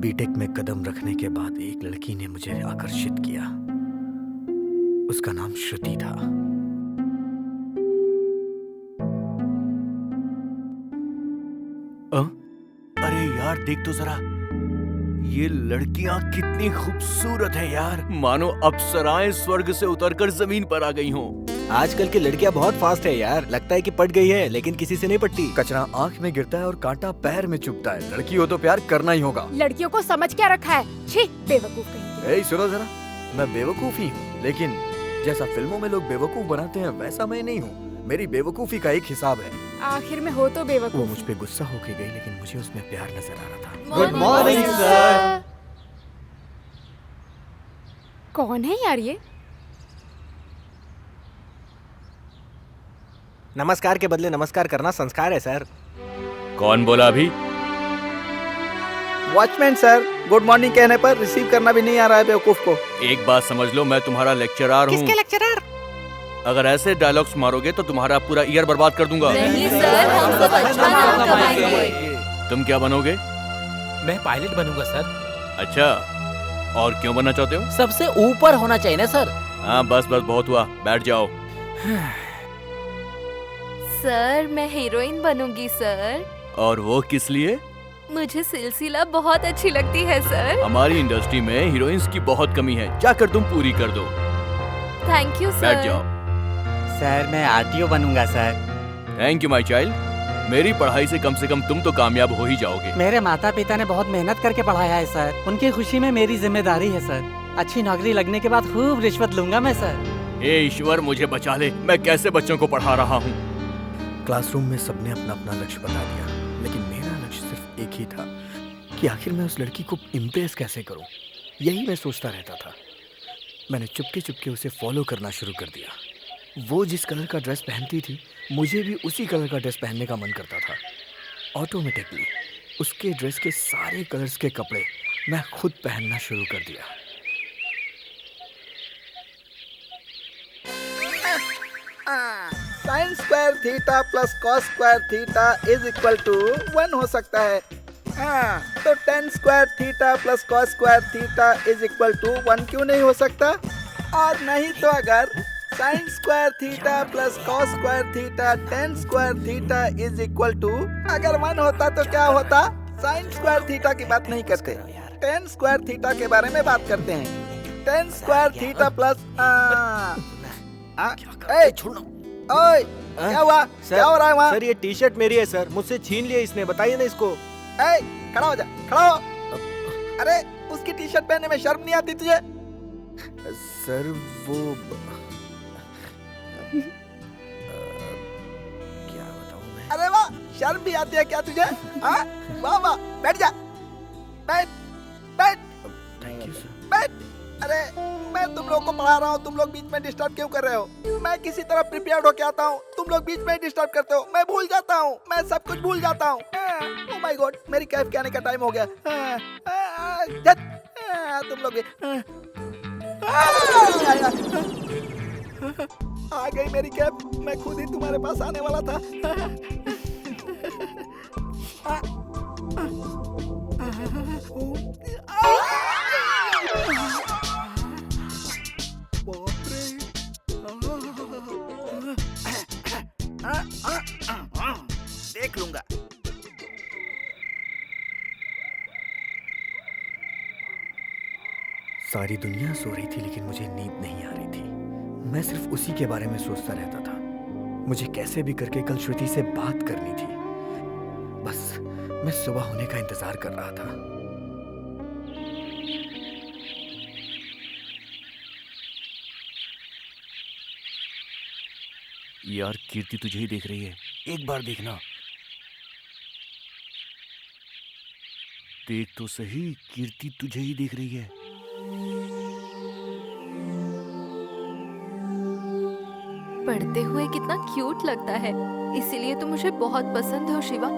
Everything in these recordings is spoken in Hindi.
बीटेक में कदम रखने के बाद एक लड़की ने मुझे आकर्षित किया। उसका नाम श्रुति था। अरे यार देख तो जरा, ये लड़कियां कितनी खूबसूरत है यार, मानो अप्सराएं स्वर्ग से उतरकर जमीन पर आ गई हों। आजकल की लड़कियां बहुत फास्ट है यार, लगता है कि पट गई है लेकिन किसी से नहीं पटती। कचरा आंख में गिरता है और कांटा पैर में चुभता है। लड़की हो तो प्यार करना ही होगा। लड़कियों को समझ क्या रखा है? छी, बेवकूफ कहीं ए सुनो जरा, मैं बेवकूफ ही हूँ, लेकिन जैसा फिल्मों में लोग बेवकूफ बनाते हैं वैसा मैं नहीं हूँ। मेरी बेवकूफी का एक हिसाब है। आखिर में हो तो बेवकूफ। वो मुझ पे गुस्सा होके गई, लेकिन मुझे उसमें प्यार नजर आ रहा था। Good morning sir. कौन है यार ये? नमस्कार के बदले नमस्कार करना संस्कार है सर। कौन बोला अभी? वॉचमैन सर, गुड मॉर्निंग कहने पर रिसीव करना भी नहीं आ रहा है बेवकूफ को। एक बात समझ लो, मैं तुम्हारा लेक्चरर हूँ। किसके लेक्चरर? अगर ऐसे डायलॉग्स मारोगे तो तुम्हारा पूरा ईयर बर्बाद कर दूंगा। नहीं सर, हम सब अच्छा नाम कमाएंगे। तुम क्या बनोगे? मैं पायलट बनूंगा सर। अच्छा, और क्यों बनना चाहते हो? सबसे ऊपर होना चाहिए ना सर। हाँ बस बस बहुत हुआ, बैठ जाओ। सर मैं हीरोइन बनूंगी सर। और वो किस लिए? मुझे सिलसिला बहुत अच्छी लगती है सर। हमारी इंडस्ट्री में हीरोइंस की बहुत कमी है, जाकर तुम पूरी कर दो। Thank you sir. बैठ जाओ। सर मैं आरटीओ बनूंगा sir. Thank you my child. मेरी पढ़ाई से कम तुम तो कामयाब हो ही जाओगे। मेरे माता पिता ने बहुत मेहनत करके पढ़ाया है सर, उनकी खुशी में मेरी जिम्मेदारी है सर। अच्छी नौकरी लगने के बाद खूब रिश्वत लूंगा मैं सर। हे ईश्वर मुझे बचा ले, मैं कैसे बच्चों को पढ़ा रहा हूँ। क्लासरूम में सबने अपना अपना लक्ष्य बता दिया, लेकिन मेरा लक्ष्य सिर्फ एक ही था कि आखिर मैं उस लड़की को इम्प्रेस कैसे करूं। यही मैं सोचता रहता था। मैंने चुपके चुपके उसे फॉलो करना शुरू कर दिया। वो जिस कलर का ड्रेस पहनती थी, मुझे भी उसी कलर का ड्रेस पहनने का मन करता था। ऑटोमेटिकली उसके ड्रेस के सारे कलर्स के कपड़े मैं खुद पहनना शुरू कर दिया। Sine square theta plus cos square theta is equal to 1 हो सकता है। हाँ, तो tan square theta plus cos square theta is equal to 1 क्यों नहीं हो सकता? और नहीं तो अगर sine square theta plus cos square theta tan square theta is equal to अगर 1 होता तो क्या होता? साइन स्क्वायर थीटा की बात नहीं करते, टेन स्क्वायर थीटा के बारे में बात करते हैं। टेन स्क्वायर थीटा प्लस ओए, क्या हुआ? क्या हो रहा है वहाँ? सर ये टी शर्ट मेरी है सर, मुझसे छीन लिया इसने, बताइए ना इसको। ए, खड़ा हो जा, खड़ा हो। अरे उसकी टी शर्ट पहनने में शर्म नहीं आती तुझे? सर वो क्या बताऊं मैं? अरे वाह, शर्म भी आती है क्या तुझे? हाँ, वाह वाह, बैठ जा, बैठ बैठ थैंक यू सर। बैठ। अरे मैं तुम लोग को पढ़ा रहा हूँ, तुम लोग बीच में डिस्टर्ब क्यों कर रहे हो? मैं किसी तरह प्रिपेयर्ड होके आता हूँ, तुम लोग बीच में डिस्टर्ब करते हो। मैं भूल जाता हूँ, मैं सब कुछ भूल जाता हूँ। ओह माय गॉड, मेरी कैफ के आने का टाइम हो गया। तुम लोग भी आ गई मेरी कैब। मैं खुद ही तुम्हारे पास आने वाला था। देख लूंगा। सारी दुनिया सो रही थी, लेकिन मुझे नींद नहीं आ रही थी। मैं सिर्फ उसी के बारे में सोचता रहता था। मुझे कैसे भी करके कल श्रुति से बात करनी थी। बस मैं सुबह होने का इंतजार कर रहा था। यार कीर्ति तुझे ही देख रही है, एक बार देखना। देख तो सही, कीर्ति तुझे ही देख रही है। पढ़ते हुए कितना क्यूट लगता है, इसीलिए तो मुझे बहुत पसंद हो शिवा।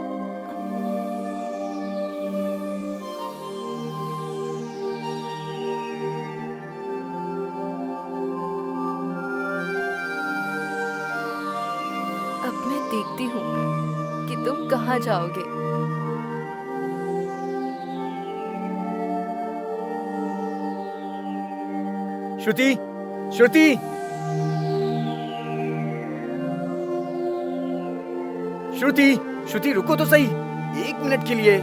अब मैं देखती हूँ कि तुम कहाँ जाओगे। श्रुति, श्रुति, श्रुति, श्रुति रुको तो सही, 1 मिनट के लिए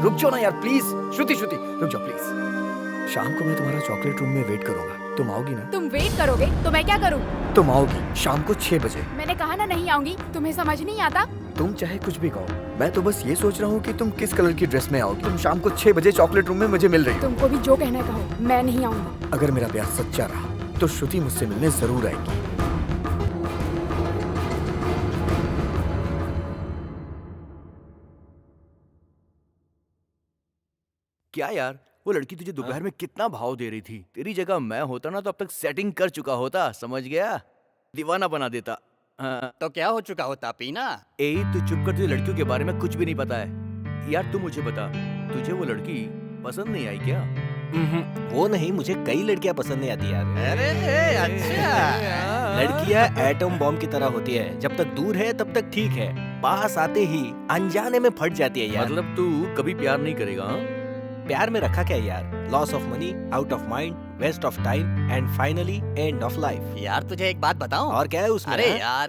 रुक जाओ ना यार प्लीज। श्रुति, श्रुति रुक जाओ प्लीज। शाम को मैं तुम्हारा चॉकलेट रूम में वेट करूंगा, तुम आओगी ना? तुम वेट करोगे तो मैं क्या करूँ? तुम आओगी शाम को 6 बजे। मैंने कहा ना नहीं आऊंगी, तुम्हें समझ नहीं आता? तुम चाहे कुछ भी कहो, मैं तो बस ये सोच रहा हूँ कि तुम किस कलर की ड्रेस में आओगी। तुम शाम को 6 बजे चॉकलेट रूम में मुझे मिल रही हो। तुमको भी जो कहना है कहो, मैं नहीं आऊंगी। अगर मेरा प्यार सच्चा रहा तो श्रुति मुझसे मिलने जरूर आएगी। क्या यार, वो लड़की तुझे दोपहर में कितना भाव दे रही थी। तेरी जगह मैं होता ना तो अब तक सेटिंग कर चुका होता, समझ गया? दीवाना बना देता। हाँ। तो क्या हो चुका होता पीना? ए तू चुप कर, तुझे लड़कियों के बारे में कुछ भी नहीं पता है। यार तू मुझे बता, तुझे वो लड़की पसंद नहीं आई क्या? वो नहीं, मुझे कई लड़कियां पसंद नहीं आती यार। अरे अच्छा। लड़कियां एटम बॉम्ब की तरह होती है, जब तक दूर है तब तक ठीक है, पास आते ही अनजाने में फट जाती है यार। मतलब तू कभी प्यार नहीं करेगा? हाँ? प्यार में रखा क्या यार? Loss of money, out of mind, waste of time and finally end of life. यार तुझे एक बात बताऊं? और क्या है उसमें? अरे हाँ?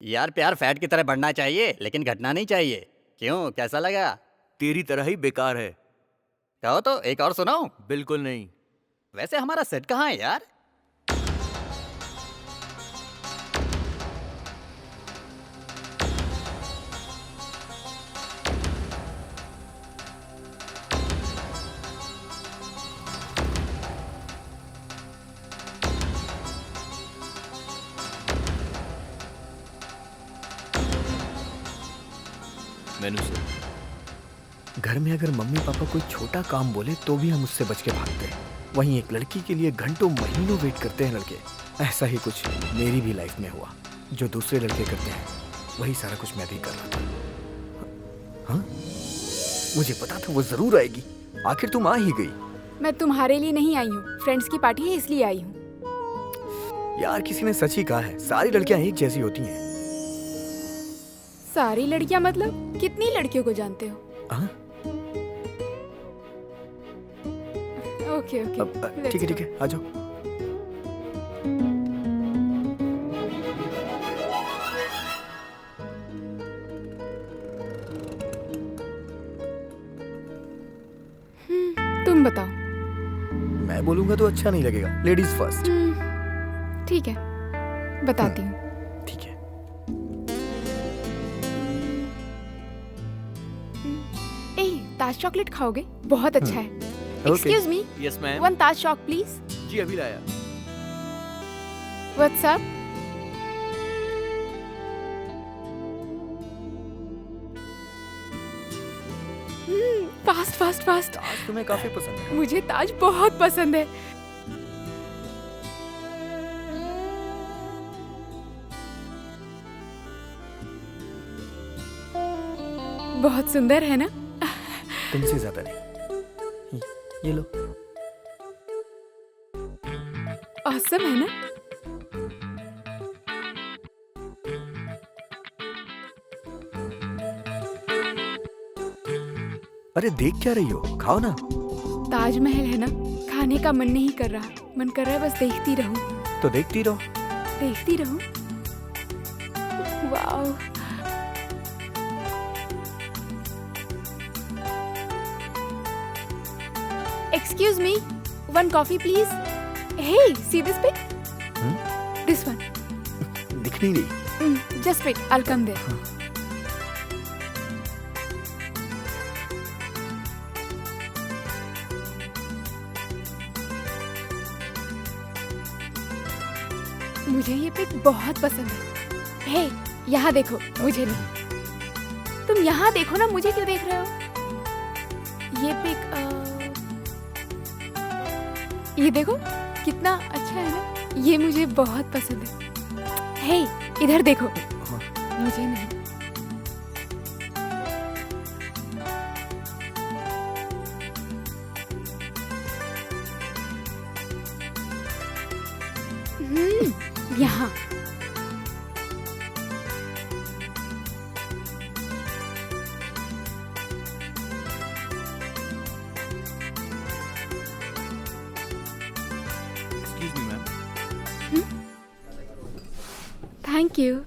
यार प्यार फैट की तरह बढ़ना चाहिए लेकिन घटना नहीं चाहिए। क्यों, कैसा लगा? तेरी तरह ही बेकार है। कहो तो एक और सुनाऊं? बिल्कुल नहीं। वैसे हमारा सेट कहाँ है यार? मैनू से घर में अगर मम्मी पापा कोई छोटा काम बोले तो भी हम उससे बच के भागते हैं, वहीं एक लड़की के लिए घंटों महीनों वेट करते हैं लड़के। ऐसा ही कुछ मेरी भी लाइफ में हुआ। जो दूसरे लड़के करते हैं वही सारा कुछ मैं भी कर रहा था। हाँ, मुझे पता था वो जरूर आएगी। आखिर तुम आ ही गई। मैं तुम्हारे लिए नहीं आई हूँ, फ्रेंड्स की पार्टी है इसलिए आई हूँ। यार किसी ने सच ही कहा है, सारी लड़कियां एक जैसी होती हैं। सारी लड़कियां मतलब कितनी लड़कियों को जानते हो? हाँ? ओके ओके, ठीक है ठीक है, आ जाओ। तुम बताओ। मैं बोलूंगा तो अच्छा नहीं लगेगा। Ladies first. ठीक है, बताती हूँ। ठीक है। ताज चॉकलेट खाओगे? बहुत अच्छा है। Excuse me, yes ma'am. 1 Taj चॉक प्लीज। जी अभी लाया। What's up? Fast fast fast. Taj तुम्हें काफी पसंद है। मुझे ताज बहुत पसंद है। बहुत सुंदर है ना? तुमसे ज्यादा नहीं। ये लो। ऑसम है ना? अरे देख क्या रही हो, खाओ ना। ताजमहल है ना, खाने का मन नहीं कर रहा, मन कर रहा है बस देखती रहूं। तो देखती रहो। देखती रहूं। Wow. Excuse me, 1 coffee please. Hey, see this pic? This one. दिख नहीं रही। Just wait, I'll come there. मुझे ये पिक बहुत पसंद है। हे, यहाँ देखो, मुझे नहीं। तुम यहाँ देखो ना, मुझे क्यों देख रहे हो? ये पिक ये देखो कितना अच्छा है ना, ये मुझे बहुत पसंद है। हे, इधर देखो। मुझे नहीं। यहाँ। Thank you.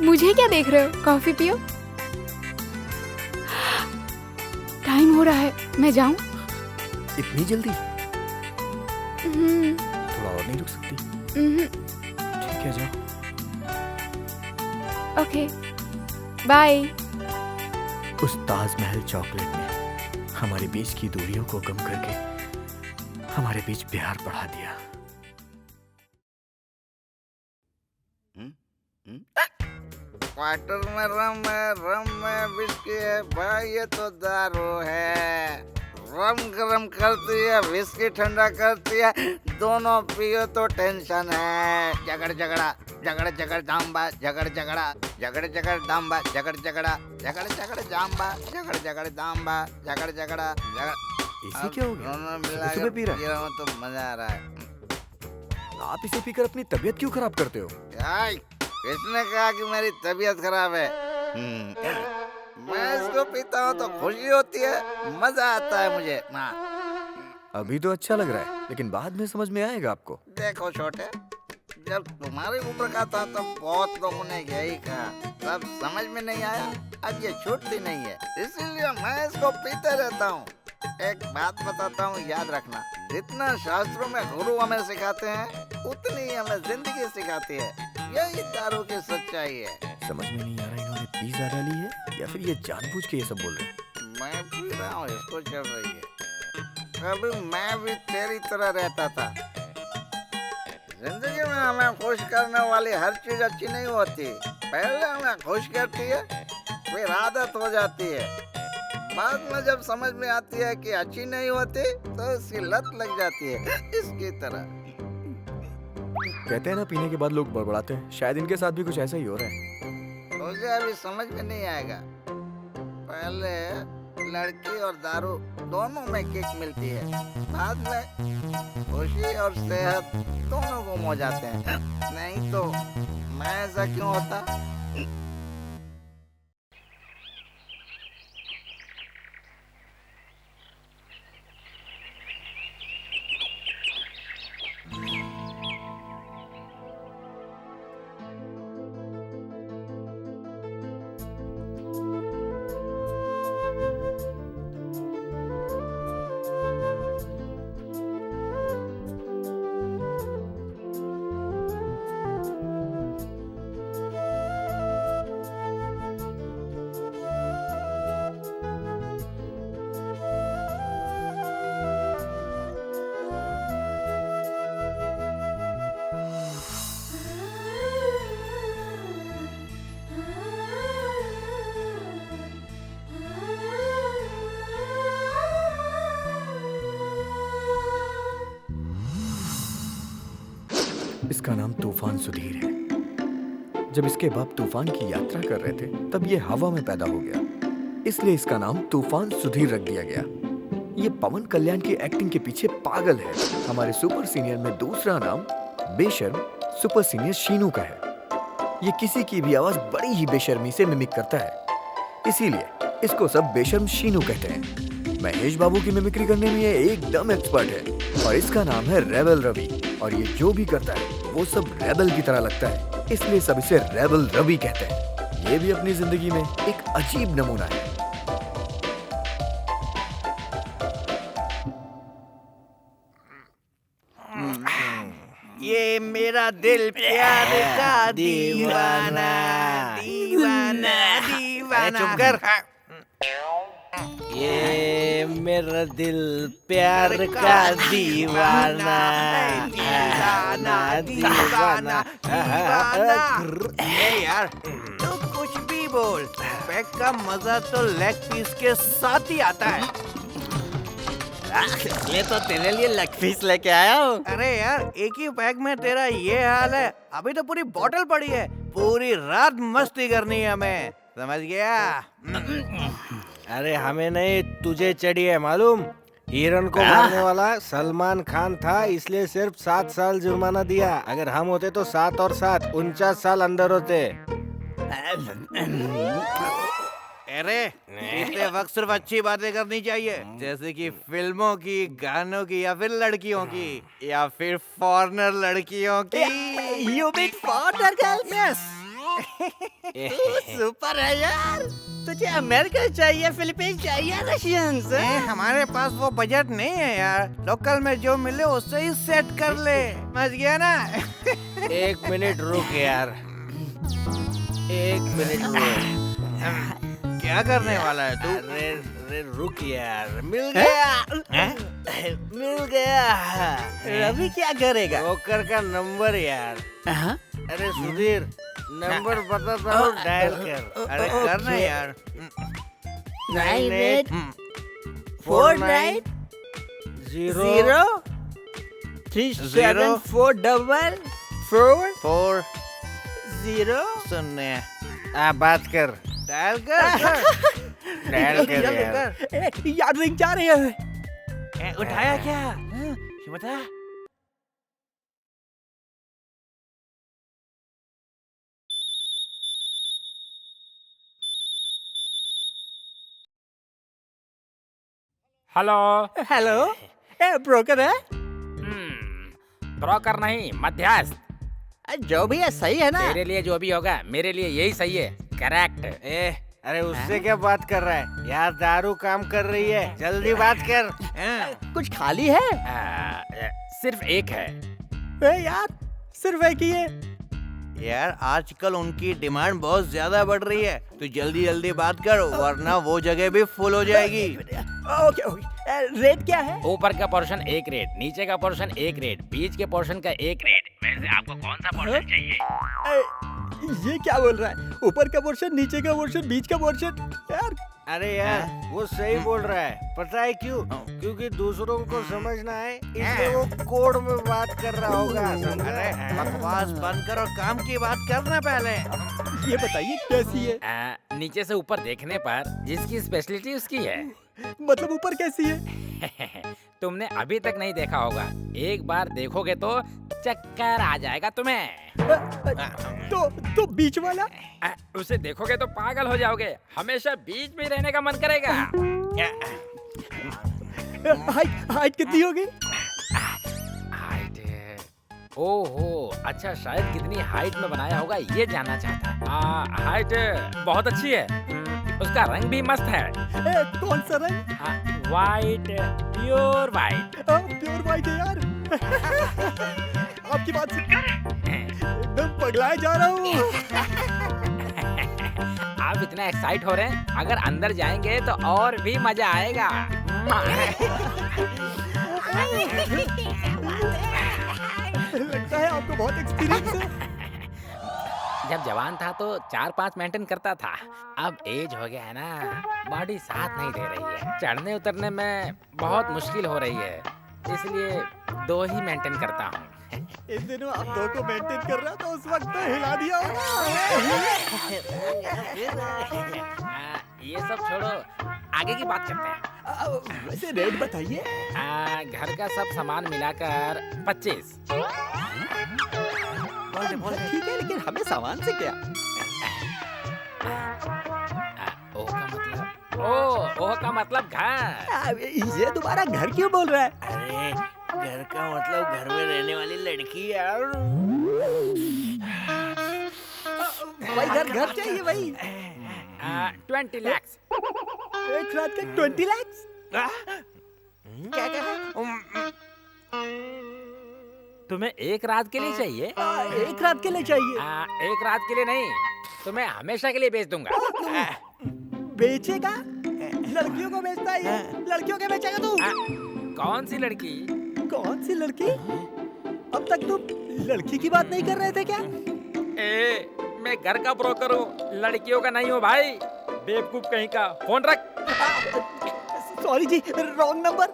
मुझे क्या देख रहे हो? कॉफी पियो। टाइम हो रहा है, मैं जाऊं? इतनी जल्दी? हम्म, थोड़ा और नहीं रुक सकती? ठीक है, जाओ। Okay, bye. उस ताजमहल चॉकलेट ने हमारे बीच की दूरियों को कम करके हमारे बीच प्यार बढ़ा दिया। क्वार्टर में रम में विस्की है भाई, ये तो दारू है। रम गरम करती है, विस्की ठंडा करती है, दोनों पियो तो टेंशन है। झगड़ झगड़ा झगड़ झगड़ दाम्बा, झगड़ झगड़ा झगड़ झगड़ दाम्बा, झगड़ झगड़ा झगड़ झगड़ दाम्बा, झगड़ झगड़ दाम्बा, झगड़ झगड़ा झगड़। इसी क्या हो गया? दोनों सुबह मिला सुबह पी रहा है? पी रहा हूँ तो मजा आ रहा है। आप इसे पीकर अपनी तबीयत क्यों खराब करते हो? किसने कहा कि मेरी तबीयत खराब है? मैं इसको पीता हूँ तो खुशी होती है, मजा आता है मुझे। अभी तो अच्छा लग रहा है, लेकिन बाद में समझ में आएगा आपको। देखो छोटे, जब तुम्हारी उम्र का था तो बहुत लोगों ने यही कहा, तब समझ में नहीं आया, अब ये छूटती नहीं है, इसीलिए मैं इसको पीते रहता हूँ। एक बात बताता हूँ, याद रखना, जितना शास्त्रों में गुरु हमें सिखाते हैं, उतनी ही हमें जिंदगी सिखाती है। यही दारू की सच्चाई है। समझ में नहीं आ रहा इन्होंने पी ज्यादा ली है या फिर ये जानबूझ के ये सब बोल रहे हैं। मैं पी रहा हूँ, इसको चल रही है। कभी मैं भी तेरी तरह रहता था। जिंदगी में हमें खुश करने वाली हर चीज अच्छी नहीं होती। पहले हमें खुश करती है, फिर आदत हो जाती है, बाद में जब समझ में आती है कि अच्छी नहीं होती तो इसकी लत लग जाती है। इसकी तरह कहते हैं ना, पीने के बाद लोग बड़बड़ाते हैं, शायद इनके साथ भी कुछ ऐसा ही हो रहा है। मुझे अभी समझ में नहीं आएगा। पहले लड़की और दारू दोनों में किक मिलती है, बाद में खुशी और सेहत दोनों गुम हो जाते हैं। नहीं तो मैं ऐसा क्यों होता? इसका नाम तूफान सुधीर है। जब इसके बाप तूफान की यात्रा कर रहे थे तब ये हवा में पैदा हो गया, इसलिए इसका नाम तूफान सुधीर रख दिया गया। ये पवन कल्याण की एक्टिंग के पीछे पागल है। हमारे सुपर सीनियर में दूसरा नाम बेशर्म सुपर सीनियर शीनू का है। ये किसी की भी आवाज बड़ी ही बेशर्मी से मिमिक करता है, इसीलिए इसको सब बेशर्म शीनू कहते हैं। महेश बाबू की मिमिक्री करने में ये एकदम एक्सपर्ट है और इसका नाम है रेबल रवि। और ये जो भी करता है वो सब रेबल की तरह लगता है, इसलिए सब इसे रेबल रवि कहते हैं। ये भी अपनी जिंदगी में एक अजीब नमूना है। ये मेरा दिल प्यार का दीवाना दीवाना दीवाना। चुप कर। ये मेरा दिल प्यार का दीवाना दीवाना दीवाना दीवाना। यार तो कुछ भी बोल, पैक का मजा तो लेग पीस के साथ ही आता है। इसलिए तो तेरे लिए लेग पीस लेके आया हूँ। अरे यार एक ही पैक में तेरा ये हाल है, अभी तो पूरी बोतल पड़ी है, पूरी रात मस्ती करनी है हमें, समझ गया? अरे हमें नहीं, तुझे चढ़ी है मालूम। हिरन को मारने वाला सलमान खान था, इसलिए सिर्फ 7 साल जुर्माना दिया। अगर हम होते तो 7 और 7 49 साल अंदर होते। अरे इतने वक्त सिर्फ अच्छी बातें करनी चाहिए, जैसे कि फिल्मों की, गानों की, या फिर लड़कियों की, या फिर फॉरेनर लड़कियों की। You mean foreigner girls? Super है यार। तुझे अमेरिकन चाहिए, फिलीपीन चाहिए, रशियंस? हमारे पास वो बजट नहीं है यार, लोकल में जो मिले उससे ही सेट कर ले, समझ गया ना? 1 मिनट रुक यार, 1 मिनट रुक। क्या करने वाला है तू? अरे रुक यार, मिल गया, मिल गया। रवि क्या करेगा? ब्रोकर का नंबर यार। अरे सुधीर, नंबर बताता हूँ, डायल कर। अरे करना यार। 98 49 0 3744 4 0। सुनने बात कर, डायल कर। डायल कर यार। यार रिंग जा रही है। उठाया क्या? बता। हेलो। हेलो, ब्रोकर है? ब्रोकर नहीं, मध्यस्थ। जो भी है सही है ना? तेरे लिए जो भी होगा मेरे लिए यही सही है। करेक्ट। अरे उससे क्या बात कर रहा है यार, दारू काम कर रही है, जल्दी बात कर। कुछ खाली है? सिर्फ एक है। यार सिर्फ एक ही है। यार आजकल उनकी डिमांड बहुत ज्यादा बढ़ रही है, तो जल्दी जल्दी बात कर, वरना वो जगह भी फुल हो जाएगी। Okay okay. रेट क्या है? ऊपर का पोर्शन 1 रेट, नीचे का पोर्शन 1 रेट, बीच के पोर्शन का 1 रेट। वैसे आपको कौन सा पोर्शन चाहिए? ये क्या बोल रहा है? ऊपर का पोर्शन, नीचे का पोर्शन, बीच का पोर्शन? यार अरे यार वो सही बोल रहा है, पता है क्यों? क्योंकि दूसरों को समझना है, इसलिए वो कोड में बात कर रहा होगा। अरे बकवास बंद कर और काम की बात करना पहले। ये बताइए कैसी है? नीचे से ऊपर देखने पर जिसकी स्पेशलिटी उसकी है। मतलब ऊपर कैसी है? तुमने अभी तक नहीं देखा होगा, एक बार देखोगे तो चक्कर आ जाएगा तुम्हें। तो बीच वाला? उसे देखोगे तो पागल हो जाओगे, हमेशा बीच में रहने का मन करेगा। हाइट कितनी होगी? हाइट, ओहो अच्छा, शायद कितनी हाइट में बनाया होगा ये जानना चाहता है। हाइट बहुत अच्छी है, उसका रंग भी मस्त है। कौन सा रंग? White, pure white. Pure white है यार। आपकी बात सुनकर एकदम पगलाए जा रहा हूँ। आप इतना एक्साइट हो रहे हैं, अगर अंदर जाएंगे तो और भी मजा आएगा। लगता है आपको बहुत एक्सपीरियंस है। जब जवान था तो 4-5 मेंटेन करता था, अब एज हो गया है ना, बॉडी साथ नहीं दे रही है, चढ़ने उतरने में बहुत मुश्किल हो रही है, इसलिए 2 ही मेंटेन करता हूँ। इन दिनों आप 2 को मेंटेन कर रहा, तो उस वक्त तो हिला दिया ये सब छोड़ो, आगे की बात करते हैं। वैसे रेट बताइए। घर का सब सामान मिलाकर 25। ठीक है, लेकिन हमें सामान से क्या? ओह का मतलब घर। ये दोबारा घर क्यों बोल रहा है? अरे घर का मतलब घर में रहने वाली लड़की यार। भाई घर चाहिए भाई। 20 लाख। एक रात का 20 लाख? क्या कहा? तुम्हें एक रात के लिए चाहिए? एक रात के लिए चाहिए। एक रात के लिए नहीं, तुम्हें हमेशा के लिए बेच दूंगा। बेचेगा? लड़कियों को बेचता है ये? लड़कियों के बेचेगा तू? कौन सी लड़की? कौन सी लड़की? अब तक तुम लड़की की बात नहीं कर रहे थे क्या? मैं घर का ब्रोकर हूँ, लड़कियों का नहीं हूँ भाई, बेवकूफ कहीं का। फोन रख। सॉरी जी, रॉन्ग नंबर।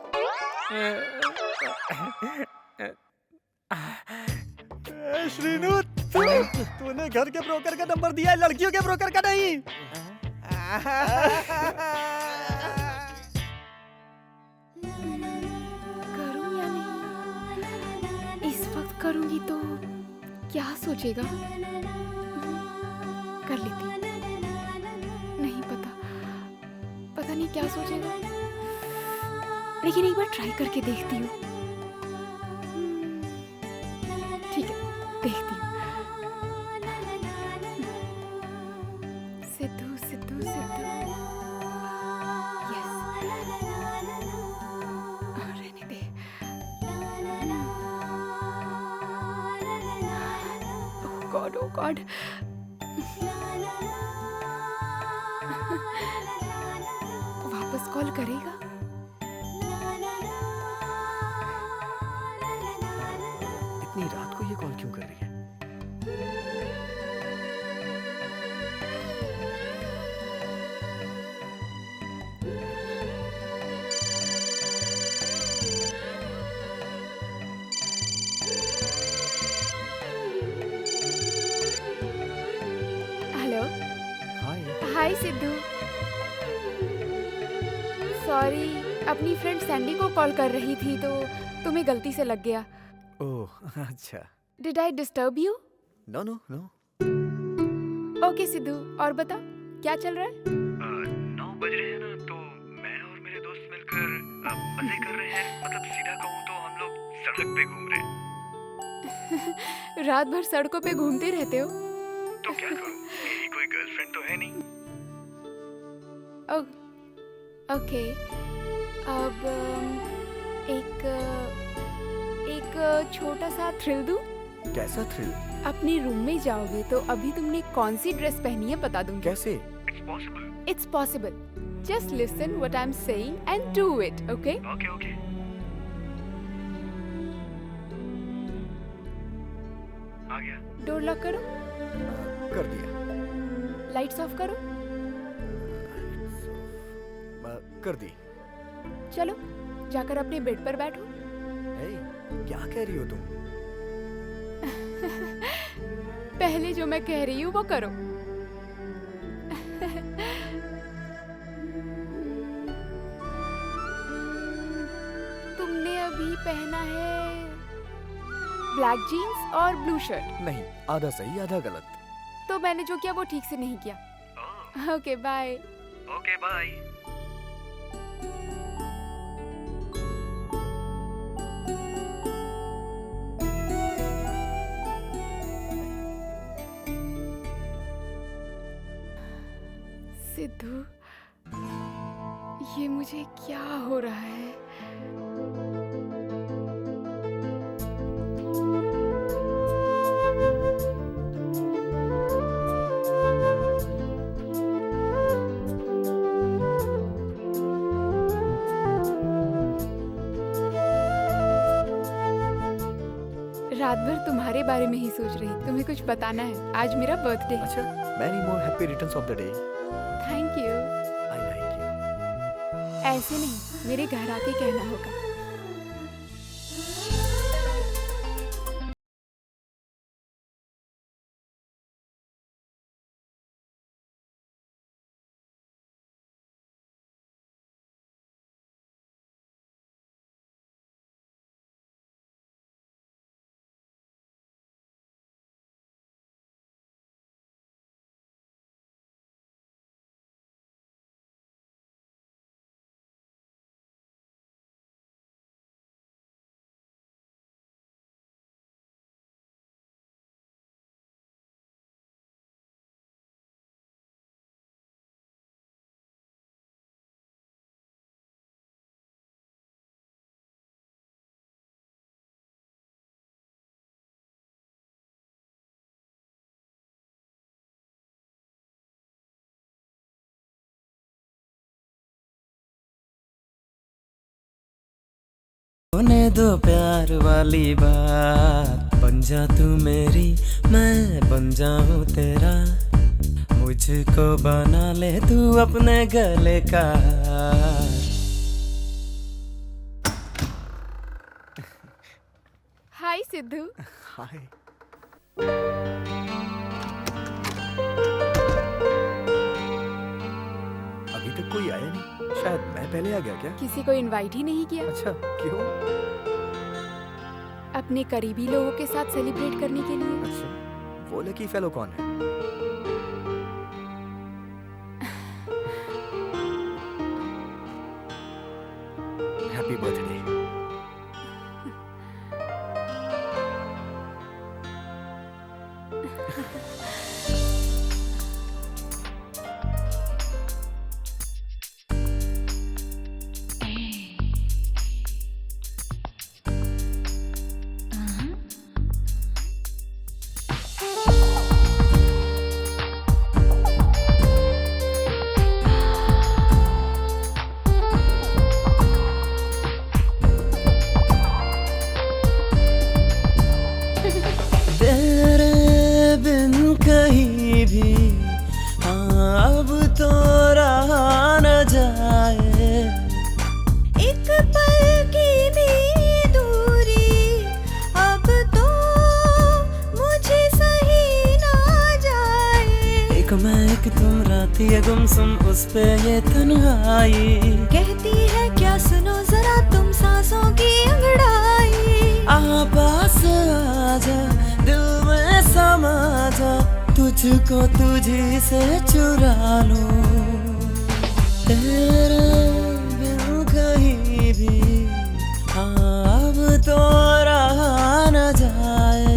श्रीनु, तूने घर के ब्रोकर का नंबर दिया है, लड़कियों के ब्रोकर का नहीं। करूं या नहीं? इस वक्त करूंगी तो क्या सोचेगा? कर लेती हूं। नहीं पता नहीं क्या सोचेगा, लेकिन एक बार ट्राई करके देखती हूँ। ठीक है, देखती हूँ। सिद्धू सिद्धू सिद्धू, यस, रहने दे। ओह गॉड, वापस कॉल करेगा? इतनी रात को ये कॉल क्यों कर रही है? हेलो, हाय। हाय सिद्धू। सॉरी, अपनी फ्रेंड सैंडी को कॉल कर रही थी तो तुम्हें गलती से लग गया। ओह अच्छा। Did I disturb you? No no no. Okay Sidhu, और बता क्या चल रहा है? 9 बज रहे हैं ना, तो मैं और मेरे दोस्त मिलकर मजे कर रहे हैं। मतलब सीधा कहूँ तो हम लोग सड़क पे घूम रहे हैं। रात भर सड़कों पे घूमते रहते हो? तो क्या करूँ, मेरी कोई गर्लफ्रेंड तो है नहीं। ओके, अब एक छोटा सा थ्रिल दूं? कैसा थ्रिल? अपने रूम में जाओगे तो अभी तुमने कौन सी ड्रेस पहनी है बता दूंगी। कैसे? It's possible. Just listen what I'm saying and do it, okay? Okay. आ गया। डोर लॉक करो, कर दिया। लाइट्स ऑफ करो। कर दी। चलो जाकर अपने बेड पर बैठो। हे, क्या कह रही हो तुम? पहले जो मैं कह रही हूँ वो करो। तुमने अभी पहना है ब्लैक जीन्स और ब्लू शर्ट। नहीं, आधा सही आधा गलत। तो मैंने जो किया वो ठीक से नहीं किया। Okay bye. Okay bye. Sidhu, ये मुझे क्या हो रहा है? रात भर तुम्हारे बारे में ही सोच रही। तुम्हें कुछ बताना है? आज मेरा बर्थडे। अच्छा, many more happy returns of the day. Thank you. I like you. ऐसे नहीं, मेरे घर आके कहना होगा। होने दो प्यार वाली बात, बन जा तू मेरी, मैं बन जाऊं तेरा। मुझको बना ले तू अपने गले का हार। सिद्धू। हाय। अभी तक कोई आया नहीं। शायद मैं पहले आ गया क्या? किसी को इनवाइट ही नहीं किया। अच्छा, क्यों? अपने करीबी लोगों के साथ सेलिब्रेट करने के लिए। अच्छा, वो लकी फेलो कौन है? Happy birthday. तेरे बिन कहीं भी हाँ अब तो रहा न जाए, एक पल की भी दूरी अब तो मुझे सही ना जाए। एक मैं एक तुम राती है गुमसुम उस पे ये तन्हाई, कहती है क्या सुनो जरा तुम सांसों की अंगड़ाई। आ पास आजा दिल में समा जा, तुझको तुझी से चुरा लूं। तेरे बिन कहीं भी हाँ अब तो रहा न जाए।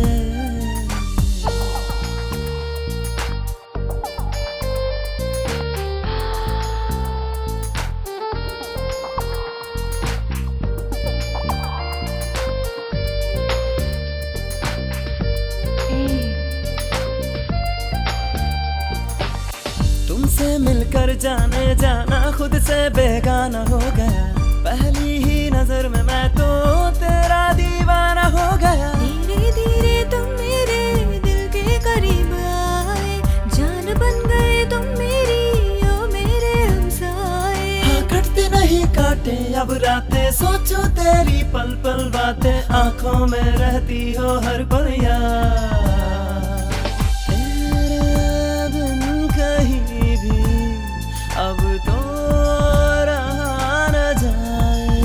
तुमसे मिलकर जाने जाना खुद से बेगाना हो गया, पहली ही नजर में मैं तो तेरा दीवाना हो गया। धीरे धीरे तुम मेरे दिल के करीब आए, जान बन गए तुम मेरी ओ मेरे हमसाए। हाँ कटते नहीं काटे अब रातें, सोचो तेरी पल पल बातें, आंखों में रहती हो हर पल यार। तेरे बिन कहीं भी अब तो रहा न जाए।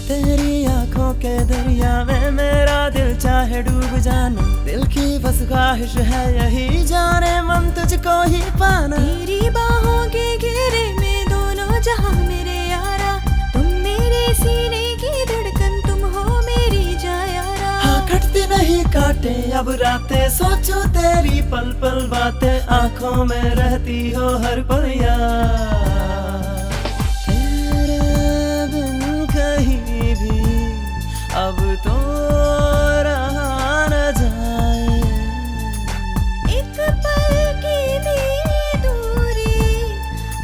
तेरी आंखों के दरिया में मेरा दिल चाहे डूब जाना, दिल की बस ख्वाहिश है यही जाने मन तुझको ही पाना। तेरी बाहों के घेरे में दोनों जहां मेरे यारा, तुम मेरे सीने की धड़कन तुम हो मेरी जायारा। हाँ कटती नहीं काटे अब रातें, सोचो तेरी पल पल बातें, आंखों में रहती हो हर पल यार। तेरे बिन कहीं भी अब तो रहा न जाए। एक पल की भी दूरी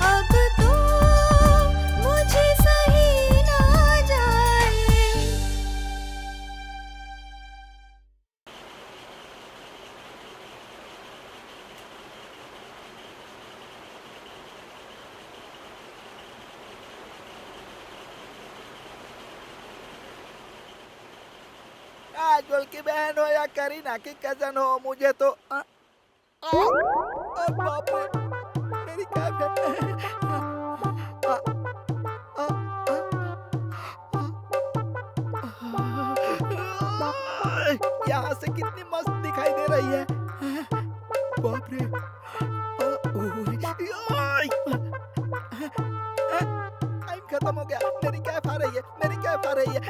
अब तो मुझे सही ना जाए। काजोल की बहन हो या करीना की कजन हो, मुझे तो बाप रे, मेरी कैप है। यहाँ से कितनी मस्त दिखाई दे रही है। बाप रे, टाइम खत्म हो गया, मेरी कैप आ रही है, मेरी कैप आ रही है।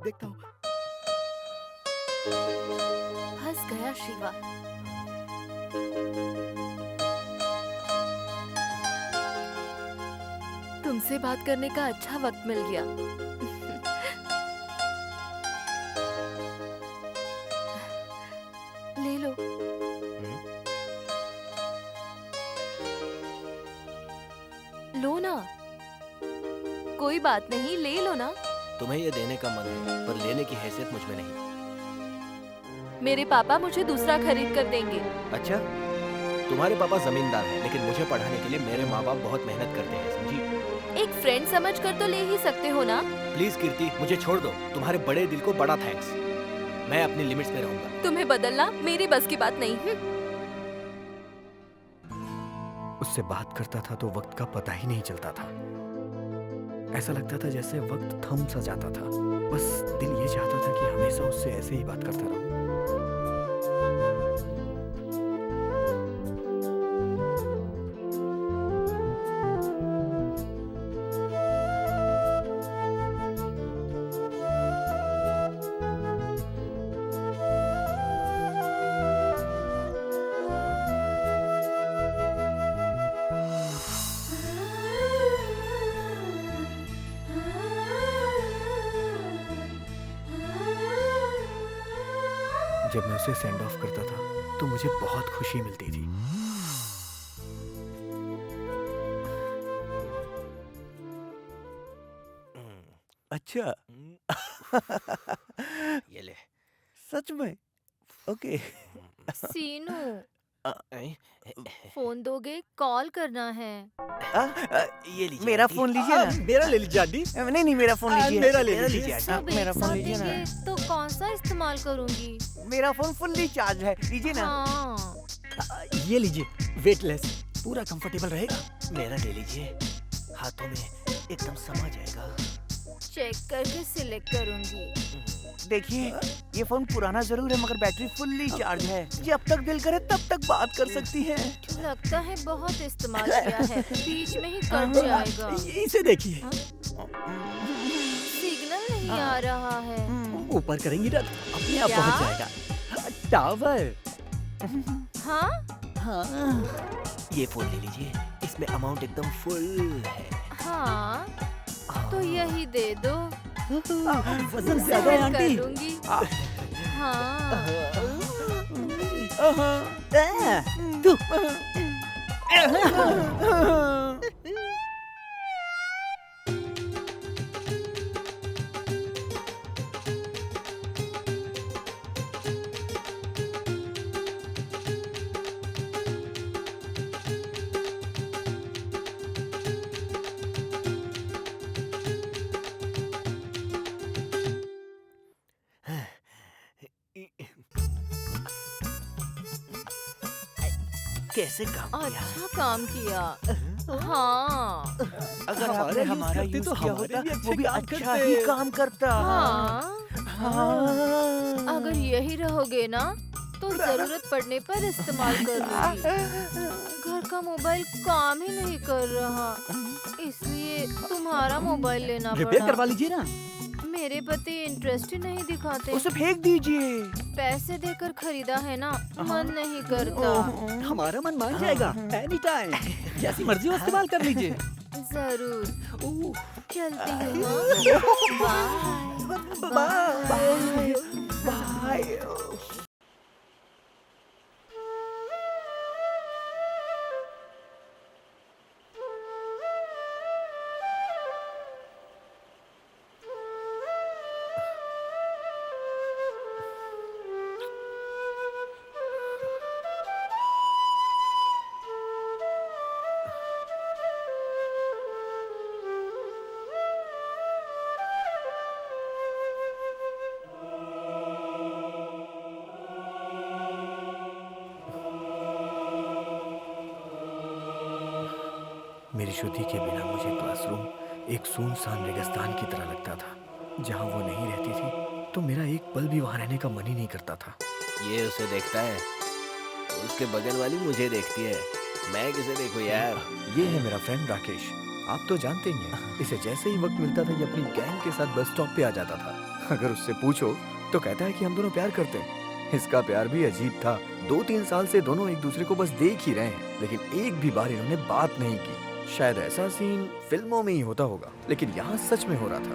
देखता हूँ। फंस गया शिवा। तुमसे बात करने का अच्छा वक्त मिल गया। ले लो। कोई बात नहीं, ले लो ना। तुम्हें ये देने का मन है पर लेने की हैसियत मुझ में नहीं। मेरे पापा मुझे दूसरा खरीद कर देंगे। अच्छा, तुम्हारे पापा जमींदार हैं, लेकिन मुझे पढ़ाने के लिए मेरे माँ बाप बहुत मेहनत करते हैं, समझी? एक फ्रेंड समझ कर तो ले ही सकते हो ना। प्लीज कीर्ति, मुझे छोड़ दो। तुम्हारे बड़े दिल को बड़ा थैंक्स। मैं अपनी लिमिट्स में रहूंगा। तुम्हें बदलना मेरी बस की बात नहीं है। उससे बात करता था तो वक्त का पता ही नहीं चलता था। ऐसा लगता था जैसे वक्त थम सा जाता था। बस दिल ये चाहता था कि हमेशा उससे ऐसे ही बात करता रहूं। जब मैं उसे सेंड ऑफ करता था तो मुझे बहुत खुशी मिलती थी। अच्छा। ये ले। सच में? ओके। सीनू, फोन दोगे? कॉल करना है। ये लीजिए। मेरा आंटी। फोन लीजिए ना। मेरा ले लीजिए आंटी। नहीं नहीं, मेरा फोन लीजिए। मेरा ले लीजिए। लीजिए। सब मेरा एक फोन साथ लीजिए ना। देंगे तो कौन सा इस्तेमाल करूंगी? मेरा फोन फुल्ली चार्ज है, लीजिए ना। हाँ। ये लीजिए, वेटलेस, पूरा कंफर्टेबल रहेगा। मेरा ले लीजिए, हाथों में एकदम समा जाएगा। चेक करके सिलेक्ट करूंगी। देखिए, ये फोन पुराना जरूर है मगर बैटरी फुल्ली चार्ज है। जब तक दिल करे तब तक बात कर सकती है। लगता है बहुत इस्तेमाल किया है, बीच में ही कट जाएगा। इसे देखिए। सिग्नल नहीं आ रहा है। ऊपर करेंगी ना अपने आप क्या? पहुंच जाएगा। टावर। हाँ? हाँ। ये फोन ले लीजिए, इसमें अमाउंट एकदम फुल है। हाँ, तो यही दे दो। वजन ज्यादा है कर आंटी। लूंगी। हाँ। तू। कैसे काम किया? अच्छा काम किया। हाँ। अगर आपने हमारा यूज तो किया हमारे होता भी अच्छे वो भी काम अच्छा करते। ही काम करता। हाँ। अगर यही रहोगे ना तो जरूरत पड़ने पर इस्तेमाल कर लूंगी। घर का मोबाइल काम ही नहीं कर रहा, इसलिए तुम्हारा मोबाइल लेना रिपेयर करवा पड़ा। लीजिए ना। मेरे पति इंटरेस्ट ही नहीं दिखाते। उसे फेंक दीजिए। पैसे देकर खरीदा है ना, मन नहीं करता। हमारा मन मान जाएगा एनी टाइम। जैसी मर्जी हो इस्तेमाल कर लीजिए। जरूर। चलती हूँ। Bye bye bye. मेरी श्रुति के बिना मुझे क्लासरूम एक सुनसान रेगिस्तान की तरह लगता था। जहाँ वो नहीं रहती थी तो मेरा एक पल भी वहाँ रहने का मन ही नहीं करता था। ये उसे देखता है, उसके बगल वाली मुझे देखती है, मैं किसे देखूं यार? ये है मेरा फ्रेंड राकेश। आप तो जानते ही हैं, इसे जैसे ही वक्त मिलता था ये अपनी गैंग के साथ बस स्टॉप पे आ जाता था। अगर उससे पूछो तो कहता है कि हम दोनों प्यार करते हैं। इसका प्यार भी अजीब था। 2-3 साल से दोनों एक दूसरे को बस देख ही रहे हैं, लेकिन एक भी बार इन्होंने बात नहीं की। शायद ऐसा सीन फिल्मों में ही होता होगा, लेकिन यहाँ सच में हो रहा था।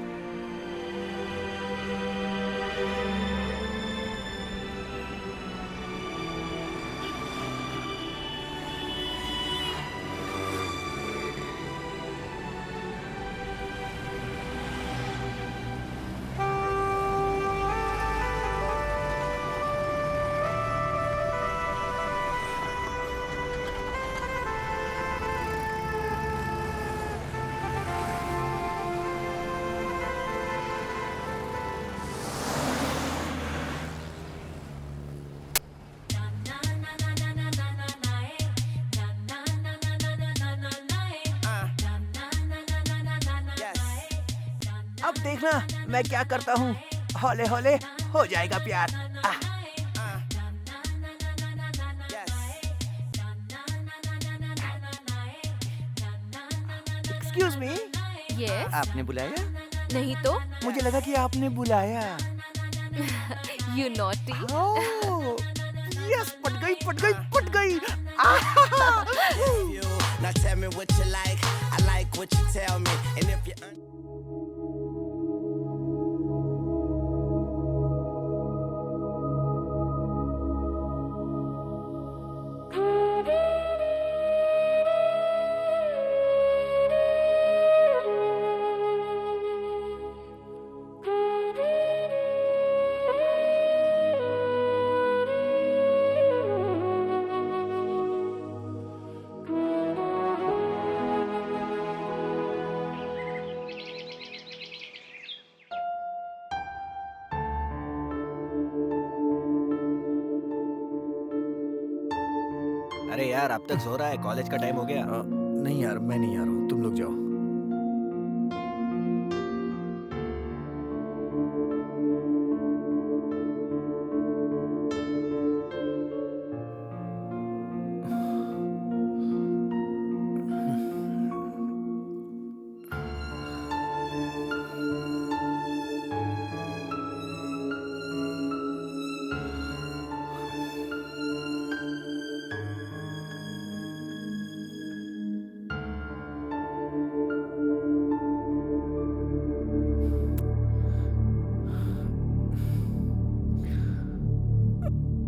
देखना मैं क्या करता हूँ। हौले हौले हो जाएगा प्यार। Excuse me, yes. आपने बुलाया? नहीं तो मुझे लगा कि आपने बुलाया। You naughty. यस, पट गई पट गई पट गई। Now tell me what you like, I like what you tell me, and if you अरे यार अब तक सो रहा है, कॉलेज का टाइम हो गया। नहीं यार, मैं नहीं आ रहा हूँ, तुम लोग जाओ।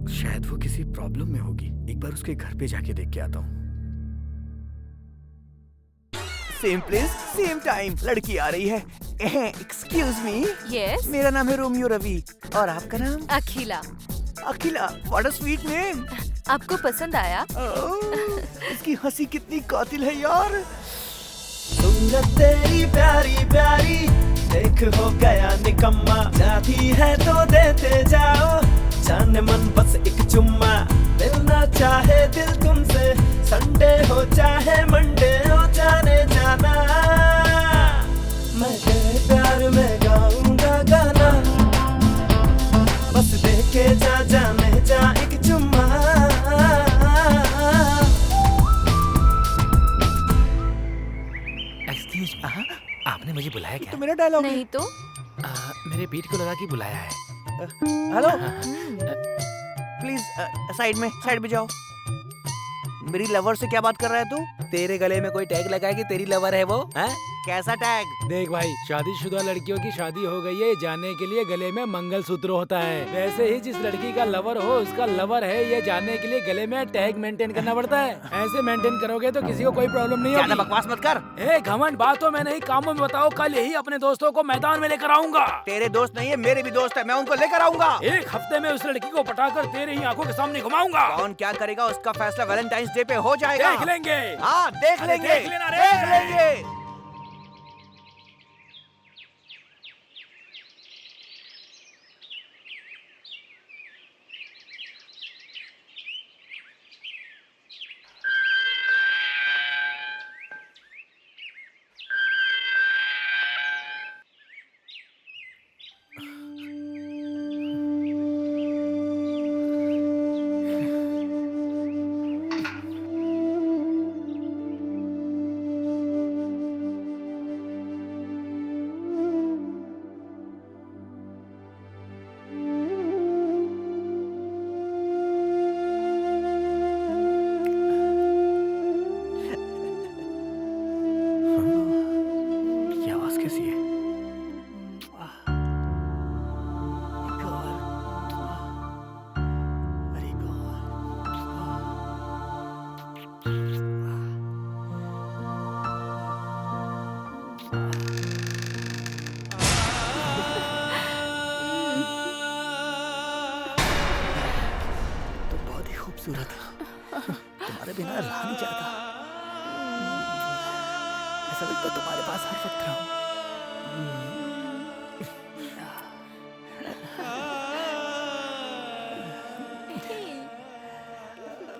शायद वो किसी प्रॉब्लम में होगी, एक बार उसके घर पे जाके देख के आता हूँ। सेम प्लेस सेम टाइम, लड़की आ रही है। Excuse me, yes. मेरा नाम है रोमियो रवि और आपका नाम? अखिला। अखिला, व्हाट अ स्वीट नेम। आपको पसंद आया? इसकी हंसी कितनी कातिल है यार। सूरत तेरी प्यारी प्यारी, देख हो गया निकम्मा, जाती है तो देते जाओ, जाने मन बस एक चुम्मा, मिलना चाहे दिल तुमसे, संडे हो चाहे मंडे हो, जाने जाना, मैं तेरे प्यार में गाऊंगा गाना, बस देखे जा जाने जा एक चुम्मा। एक्सक्यूज, आपने मुझे बुलाया क्या? तो मेरा डायलॉग नहीं तो मेरे बीट को लगा कि बुलाया है। हेलो, प्लीज साइड में जाओ। मेरी लवर से क्या बात कर रहा है तू? तेरे गले में कोई टैग लगा है कि तेरी लवर है वो? हैं? कैसा टैग? देख भाई, शादीशुदा लड़कियों की शादी हो गई है, जानने के लिए गले में मंगलसूत्र होता है। वैसे ही जिस लड़की का लवर हो उसका लवर है, ये जानने के लिए गले में टैग मेंटेन करना पड़ता है। ऐसे मेंटेन करोगे तो किसी को कोई प्रॉब्लम नहीं होगी। ज्यादा बकवास मत कर। ए घमंड बातों में नहीं कामों में बताओ। कल यही अपने दोस्तों को मैदान में लेकर आऊंगा। तेरे दोस्त नहीं है, मेरे भी दोस्त है, मैं उनको लेकर आऊंगा। एक हफ्ते में उस लड़की को पटाकर तेरे ही आंखों के सामने घुमाऊंगा। कौन क्या करेगा उसका फैसला वैलेंटाइंस डे पे हो जाएगा। देख लेंगे। हाँ देख अरे लेंगे, देख लेना रे। देख लेंगे। खूबसूरत, तुम्हारे बिना रहा नहीं जाता। ऐसा लगता तुम्हारे पास हर वक्त रहूं।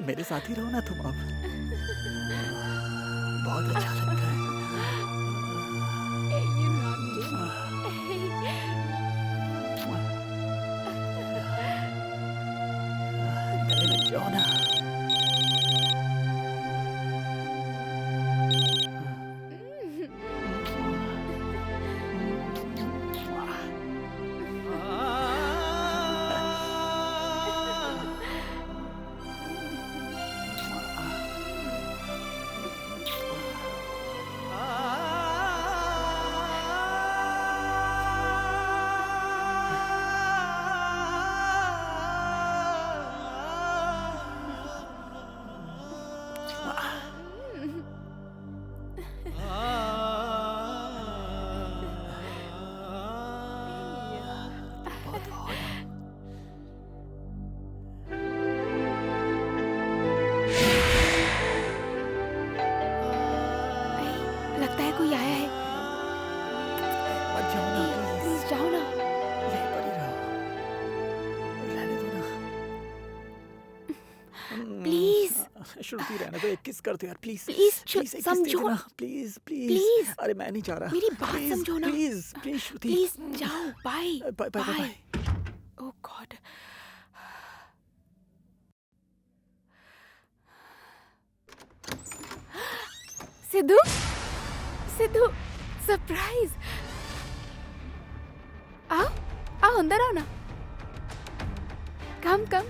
मेरे साथ ही रहो ना तुम अब, बहुत अच्छा लगता है। लो ना। लगता है कोई आया है। प्लीज जाओ ना। प्लीज श्रुति रहने दो, एक किस कर दो यार प्लीज। प्लीज समझो। Please please. अरे मैं नहीं चाह रहा। मेरी बात समझो ना। Please please Shruti. प्लीज जाओ। Bye bye bye. Oh God. Sidhu, Sidhu, surprise. आओ आओ अंदर आओ ना। कम कम।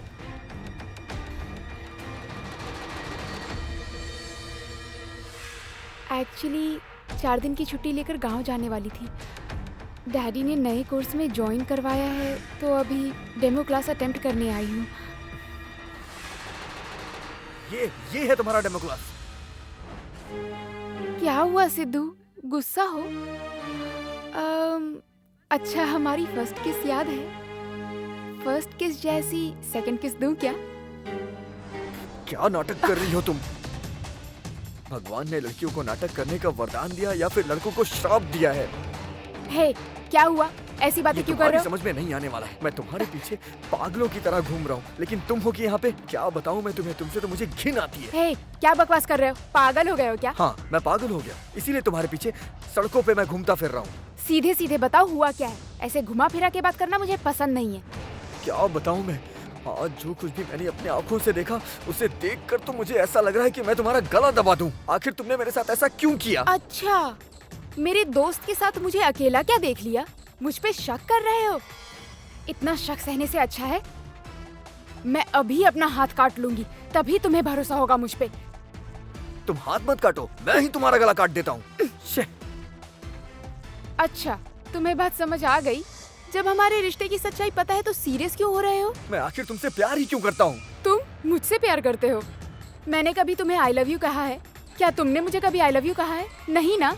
एक्चुअली 4 दिन की छुट्टी लेकर गांव जाने वाली थी। डैडी ने नए कोर्स में ज्वाइन करवाया है तो अभी डेमो क्लास अटेम्प्ट करने आई हूँ। ये है तुम्हारा डेमो क्लास। क्या हुआ सिद्धू, गुस्सा हो? अच्छा हमारी फर्स्ट किस याद है? फर्स्ट किस जैसी सेकंड किस दूं क्या? क्या नाटक कर रही हो तुम? भगवान ने लड़कियों को नाटक करने का वरदान दिया या फिर लड़कों को श्राप दिया है? हे, क्या हुआ? ऐसी बातें क्यों कर रहे हो? समझ में नहीं आने वाला है। मैं तुम्हारे पीछे पागलों की तरह घूम रहा हूँ, लेकिन तुम हो कि यहाँ पे। क्या बताऊँ मैं तुम्हें, तुमसे तो मुझे घिन आती है। हे, क्या बकवास कर रहे हो? पागल हो गए हो क्या? हाँ, मैं पागल हो गया, इसीलिए तुम्हारे पीछे सड़कों पे मैं घूमता फिर रहा हूँ। सीधे सीधे बताओ हुआ क्या है? ऐसे घुमा फिरा के बात करना मुझे पसंद नहीं है। क्या बताऊँ मैं? आज जो कुछ भी मैंने अपनी आंखों से देखा, उसे देखकर तो मुझे ऐसा लग रहा है कि मैं तुम्हारा गला दबा दूं। आखिर तुमने मेरे साथ ऐसा क्यों किया? अच्छा, मेरे दोस्त के साथ मुझे अकेला क्या देख लिया? मुझ पे शक कर रहे हो? इतना शक सहने से अच्छा है मैं अभी अपना हाथ काट लूंगी, तभी तुम्हें भरोसा होगा मुझ पे। तुम हाथ मत काटो, मैं ही तुम्हारा गला काट देता हूँ। अच्छा, तुम्हें बात समझ आ गई। जब हमारे रिश्ते की सच्चाई पता है तो सीरियस क्यों हो रहे हो? मैं आखिर तुमसे प्यार ही क्यों करता हूँ? तुम मुझसे प्यार करते हो? मैंने कभी तुम्हें आई लव यू कहा है? क्या तुमने मुझे कभी आई लव यू कहा है? नहीं ना।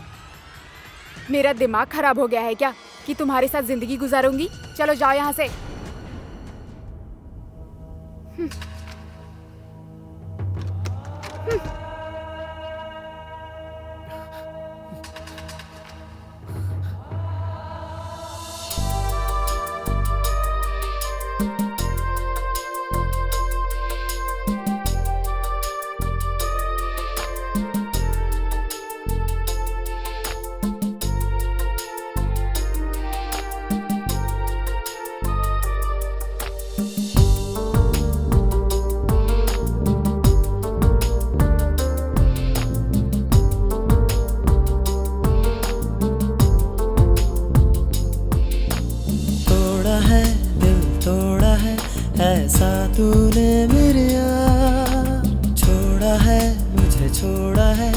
मेरा दिमाग खराब हो गया है क्या कि तुम्हारे साथ जिंदगी गुजारूंगी? चलो जाओ यहाँ से। ऐसा तूने मेरे यार छोड़ा है, मुझे छोड़ा है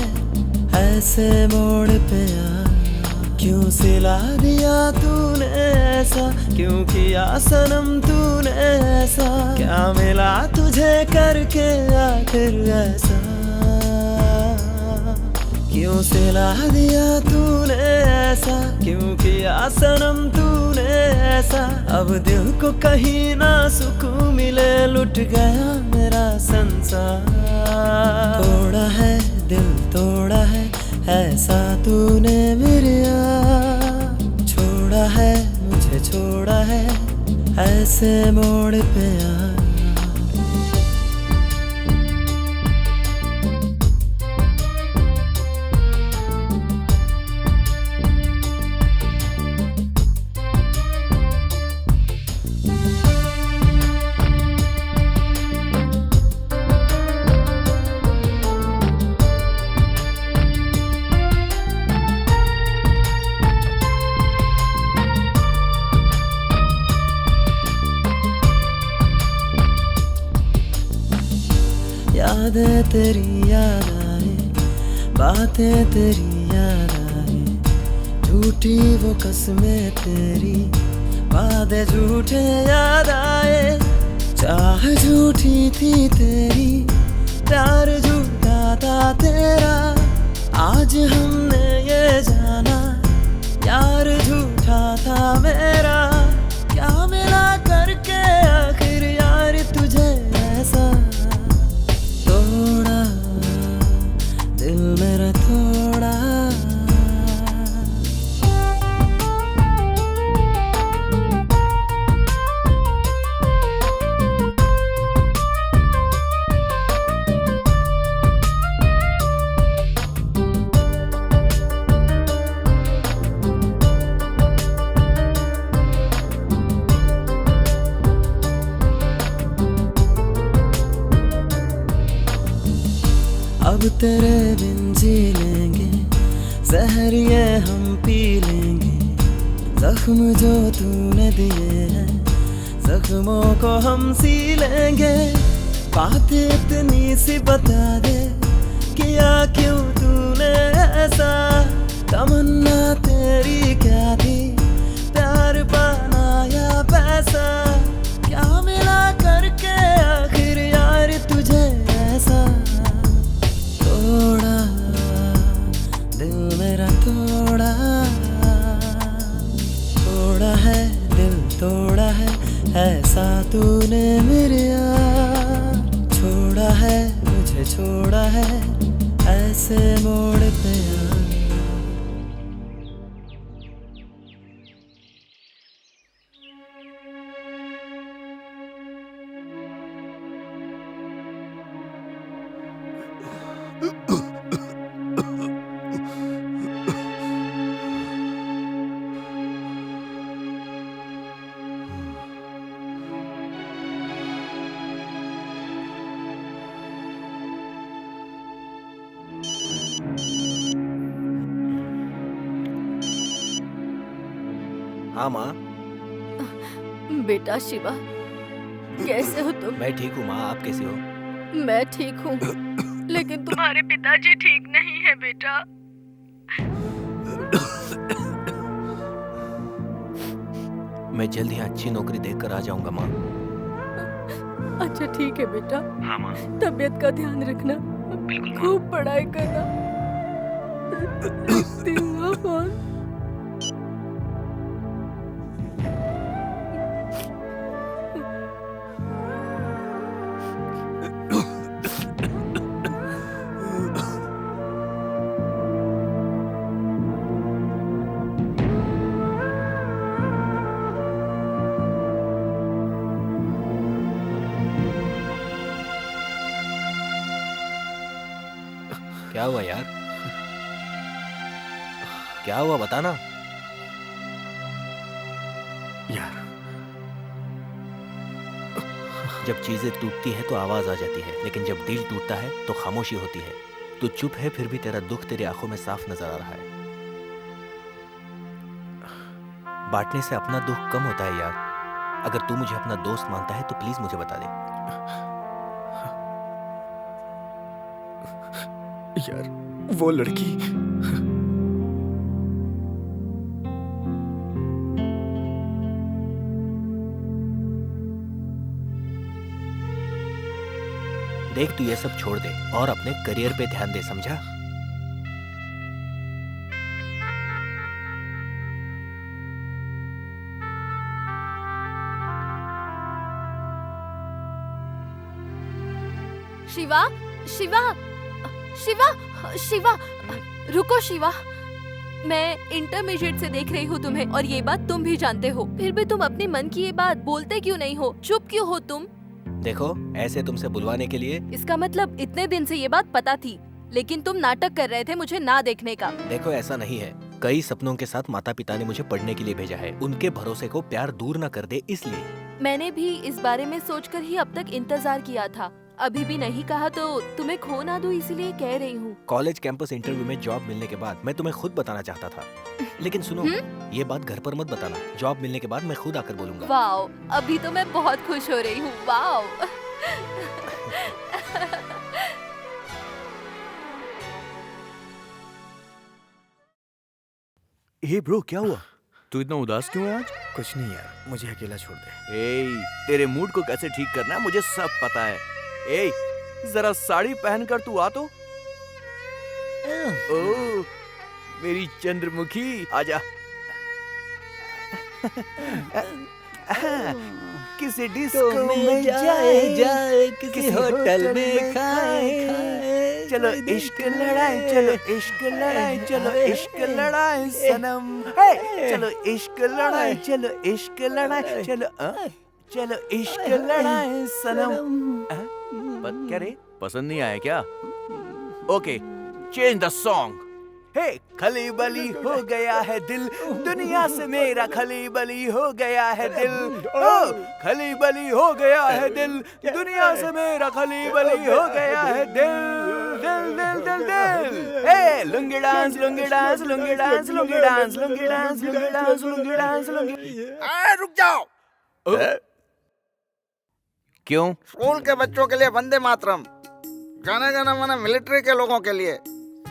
ऐसे मोड़ पे यार। क्यों सिला दिया तूने ऐसा, क्यों किया सनम तूने ऐसा? क्या मिला तुझे करके आखिर ऐसा? क्यों सिला दिया तूने ऐसा, क्यों किया सनम तूने ऐसा? अब दिल को कहीं ना सुकून मिले, लुट गया मेरा संसार। तोड़ा है दिल तोड़ा है ऐसा तूने मेरे यार। छोड़ा है मुझे छोड़ा है ऐसे मोड़ पे यार। यादें तेरी याद आए, बातें तेरी याद आए, झूठी वो कसमें तेरी, वादे झूठे याद आए। चाह झूठी थी तेरी, प्यार झूठा था तेरा, आज हमने ये जाना यार झूठा था मेरा। क्या मिला करके आखिर यार तुझे ऐसा, तोड़ा दिल मेरा तोड़ा। अब तेरे बिन जी लेंगे, जहर ये हम पी लेंगे, जख्म जो तूने दिए हैं जख्मों को हम सी लेंगे। बात इतनी सी बता दे, किया क्यों तूने ऐसा, तमन्ना तेरी क्या थी, प्यार पाना या पैसा। क्या मिला करके आखिर यार तुझे ऐसा, तोड़ा दिल मेरा तोड़ा। तोड़ा है दिल तोड़ा है, ऐसा तूने मेरे यार। छोड़ा है मुझे छोड़ा है, ऐसे मोड़ पे यार। हाँ माँ। बेटा शिवा, कैसे हो तुम? मैं ठीक हूँ माँ, आप कैसे हो? मैं ठीक हूँ, लेकिन तुम्हारे पिताजी ठीक नहीं है बेटा। मैं जल्द ही अच्छी नौकरी देखकर आ जाऊंगा माँ। अच्छा ठीक है बेटा। हाँ माँ। तबीयत का ध्यान रखना, खूब पढ़ाई करना। रखती हूँ हाँ, फोन। क्या हुआ यार? क्या हुआ बताना यार। जब चीजें टूटती है तो आवाज आ जाती है, लेकिन जब दिल टूटता है तो खामोशी होती है। तू चुप है, फिर भी तेरा दुख तेरी आंखों में साफ नजर आ रहा है। बांटने से अपना दुख कम होता है यार। अगर तू मुझे अपना दोस्त मानता है तो प्लीज मुझे बता दे। यार वो लड़की, देख तू ये सब छोड़ दे और अपने करियर पे ध्यान दे, समझा? शिवा, शिवा, शिवा, शिवा, रुको शिवा। मैं इंटरमीडिएट से देख रही हूँ तुम्हें, और ये बात तुम भी जानते हो। फिर भी तुम अपने मन की ये बात बोलते क्यों नहीं हो? चुप क्यों हो तुम? देखो, ऐसे तुमसे बुलवाने के लिए। इसका मतलब इतने दिन से ये बात पता थी, लेकिन तुम नाटक कर रहे थे मुझे ना देखने का। देखो ऐसा नहीं है, कई सपनों के साथ माता पिता ने मुझे पढ़ने के लिए भेजा है। उनके भरोसे को प्यार दूर न कर दे, इसलिए। मैंने भी इस बारे में सोचकर ही अब तक इंतजार किया था। अभी भी नहीं कहा तो तुम्हें खो ना दूं, इसलिए कह रही हूँ। कॉलेज कैंपस इंटरव्यू में जॉब मिलने के बाद मैं तुम्हें खुद बताना चाहता था, लेकिन सुनो, ये बात घर पर मत बताना। जॉब मिलने के बाद मैं खुद आकर बोलूंगा। वाओ, अभी तो मैं बहुत खुश हो रही हूँ। वाओ। हे ब्रो, क्या हुआ? तू इतना उदास क्यों है आज? कुछ नहीं यार, मुझे अकेला छोड़ दे। ए, तेरे मूड को कैसे ठीक करना है मुझे सब पता है। ए, जरा साड़ी पहनकर तू आ तो। ओ, मेरी चंद्रमुखी, आजा। किसी डिस्को में जाए, किसी होटल में खाए, चलो इश्क लड़ाए, चलो इश्क लड़ाए, चलो इश्क लड़ाए सनम। चलो इश्क लड़ाए, चलो इश्क लड़ाए, चलो इश्क लड़ाए सनम। क्या रे, पसंद नहीं आया क्या? Okay, change the song. Hey, खली बली हो गया है दिल, दुनिया से मेरा खली बली हो गया है दिल। ओ, खली बली हो गया है दिल, दुनिया से मेरा खली बली हो गया है दिल, दिल दिल दिल दिल। Hey, lungi dance, lungi dance, lungi dance, lungi dance, lungi dance, lungi dance, lungi dance, lungi. रुक जाओ। क्यों? स्कूल के बच्चों के लिए वंदे मातरम, गाना गाना माना मिलिट्री के लोगों के लिए,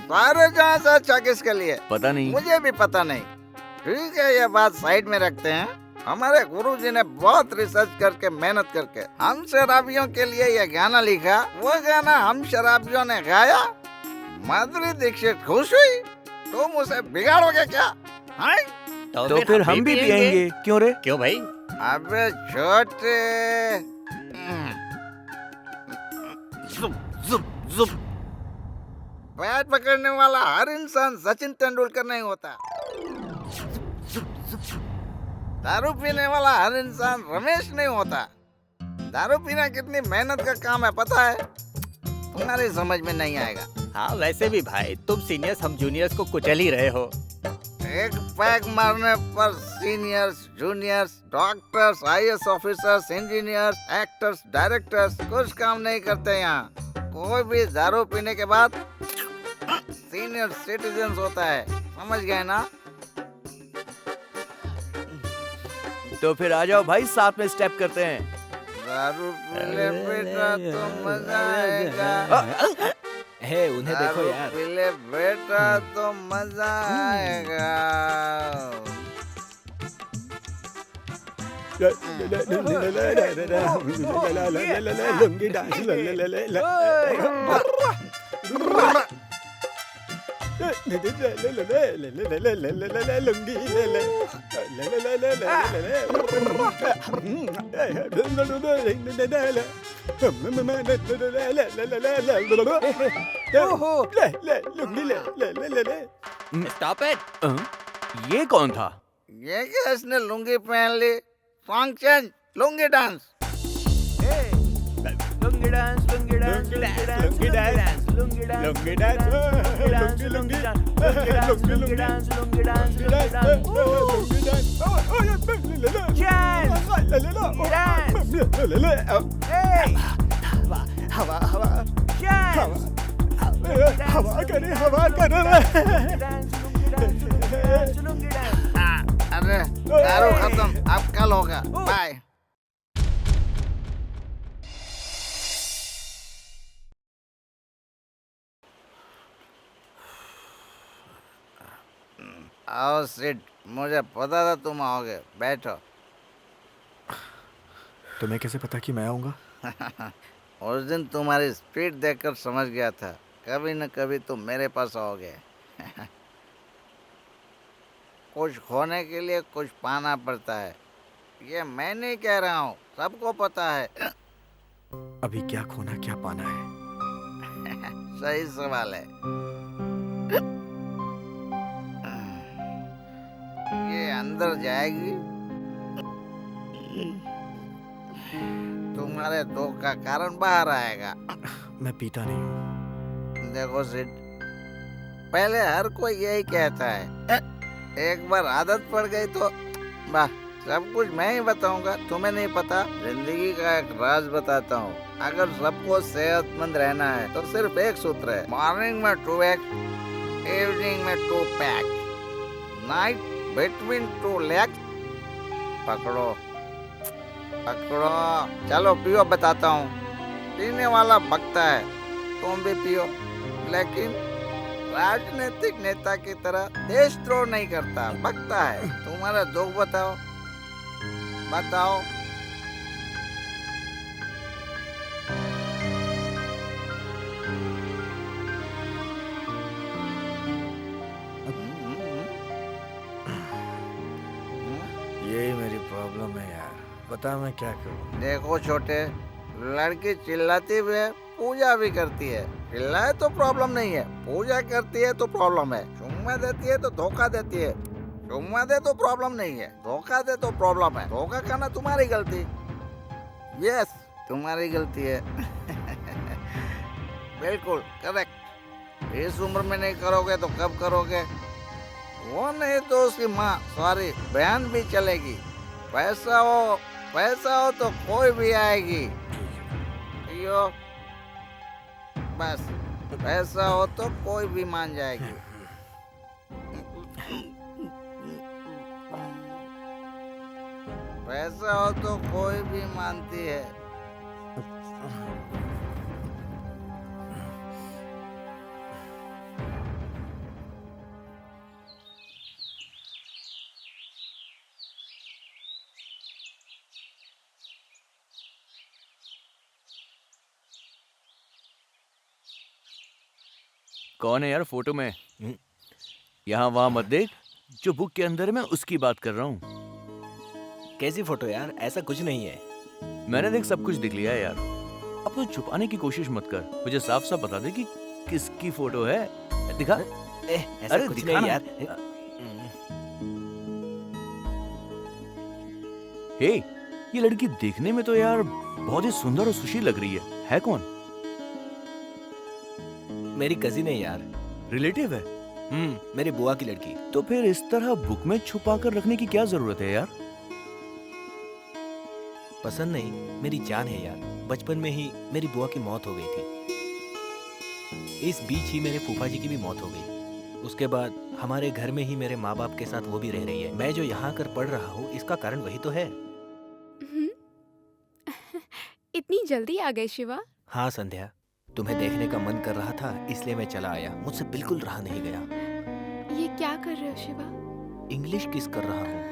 सारे जहाँ से अच्छा किसके लिए पता नहीं, मुझे भी पता नहीं। ठीक है, ये बात साइड में रखते हैं। हमारे गुरुजी ने बहुत रिसर्च करके मेहनत करके हम शराबियों के लिए ये गाना लिखा। वो गाना हम शराबियों ने गाया, माधुरी दीक्षित खुश हुई, तुम उसे बिगाड़ोगे क्या? तो फिर हम भी पिएंगे। क्यों रे? क्यों भाई? अबे छोटे, जुप जुप जुप। बैट पकड़ने वाला हर इंसान सचिन तेंदुलकर नहीं होता। दारू पीने वाला हर इंसान रमेश नहीं होता। दारू पीना कितनी मेहनत का काम है पता है? तुम्हारी समझ में नहीं आएगा। हाँ वैसे भी भाई, तुम सीनियर्स हम जूनियर्स को कुचल ही रहे हो। एक पैक मारने पर seniors, juniors, doctors, IAS officers, engineers, actors, directors कुछ काम नहीं करते यहाँ। कोई भी दारू पीने के बाद सीनियर सिटीजन होता है, समझ गए ना? तो फिर आ जाओ भाई, साथ में स्टेप करते हैं। दारू पीले बेटा तो मजा आएगा। हे, उन्हें देखो यार। पीले बेटा तो मजा आएगा। Lungi dance, stop it. ये कौन था? ये क्या, इसने लुंगी पहन ली? Song change, lungi dance. Lungi dance, lungi dance, lungi dance, lungi dance, lungi dance, लुंगी lungi dance, lungi dance, lungi dance, lungi डांस, हवा हवा हवा करे, हवा करे। अरे दारू खत्म, अब कल होगा। बाय। आओ सिट, मुझे पता था तुम आओगे, बैठो। तुम्हें कैसे पता कि मैं आऊंगा? उस दिन तुम्हारी स्पीड देखकर समझ गया था, कभी न कभी तुम मेरे पास आओगे। कुछ खोने के लिए कुछ पाना पड़ता है, ये मैं नहीं कह रहा हूँ, सबको पता है। अभी क्या खोना क्या पाना है? सही सवाल है। ये अंदर जाएगी, तुम्हारे दुख का कारण बाहर आएगा। मैं पीता नहीं हूँ। देखो सिड, पहले हर कोई यही कहता है, एक बार आदत पड़ गई तो वाह, सब कुछ मैं ही बताऊंगा, तुम्हें नहीं पता। जिंदगी का एक राज बताता हूँ, अगर सबको सेहतमंद रहना है तो सिर्फ एक सूत्र है, मॉर्निंग में 2 एग, इवनिंग में 2 पैक, नाइट बिटवीन 2 लेग्स। पकड़ो पकड़ो, चलो पियो, बताता हूँ। पीने वाला बकता है, तुम भी पियो, लेकिन राजनीतिक नेता की तरह देशद्रोह नहीं करता, भगता है। तुम्हारा दुख बताओ, बताओ। यही मेरी प्रॉब्लम है यार, बता मैं क्या करूं। देखो छोटे, लड़की चिल्लाती भी है, पूजा भी करती है। चिल्लाए तो प्रॉब्लम नहीं है, पूजा करती है तो प्रॉब्लम है। चुम्मा देती है तो धोखा देती है। चुम्मा दे तो प्रॉब्लम नहीं है, धोखा दे तो प्रॉब्लम है। धोखा खाना तुम्हारी गलती। यस, तुम्हारी गलती है। बिल्कुल करेक्ट। इस उम्र में नहीं करोगे तो कब करोगे? वो नहीं तो उसकी माँ, सॉरी बहन भी चलेगी। पैसा हो तो कोई भी आएगी। यो बस, पैसा हो तो कोई भी मान जाएगी। पैसा हो तो कोई भी मानती है। कौन है यार फोटो में? यहाँ वहाँ मत देख, जो बुक के अंदर है मैं उसकी बात कर रहा हूँ। कैसी फोटो यार? ऐसा कुछ नहीं है। मैंने देख सब कुछ दिख लिया है यार। अब तो छुपाने की कोशिश मत कर, मुझे साफ साफ बता दे कि किसकी फोटो है। दिखा। ऐसा अरे कुछ दिखा नहीं ना। यार। हे, ये लड़की देखने में तो यार बहुत ही सुंदर और सुशील लग रही है कौन? मेरी कजिन है यार। रिलेटिव है? मेरी बुआ की लड़की। तो फिर इस तरह बुक में छुपा कर रखने की क्या जरूरत है यार? पसंद नहीं, मेरी जान है यार। बचपन में ही मेरी बुआ की मौत हो गई थी। इस बीच ही मेरे फूफा जी की भी मौत हो गई। उसके बाद हमारे घर में ही मेरे माँ बाप के साथ वो भी रह रही है। मैं जो यहाँ आकर पढ़ रहा हूँ, इसका कारण वही तो है। इतनी जल्दी आ गए शिवा? हाँ संध्या, तुम्हें देखने का मन कर रहा था, इसलिए मैं चला आया। मुझसे बिल्कुल रहा नहीं गया। ये क्या कर रहे हो शिवा? इंग्लिश किस कर रहा हूँ।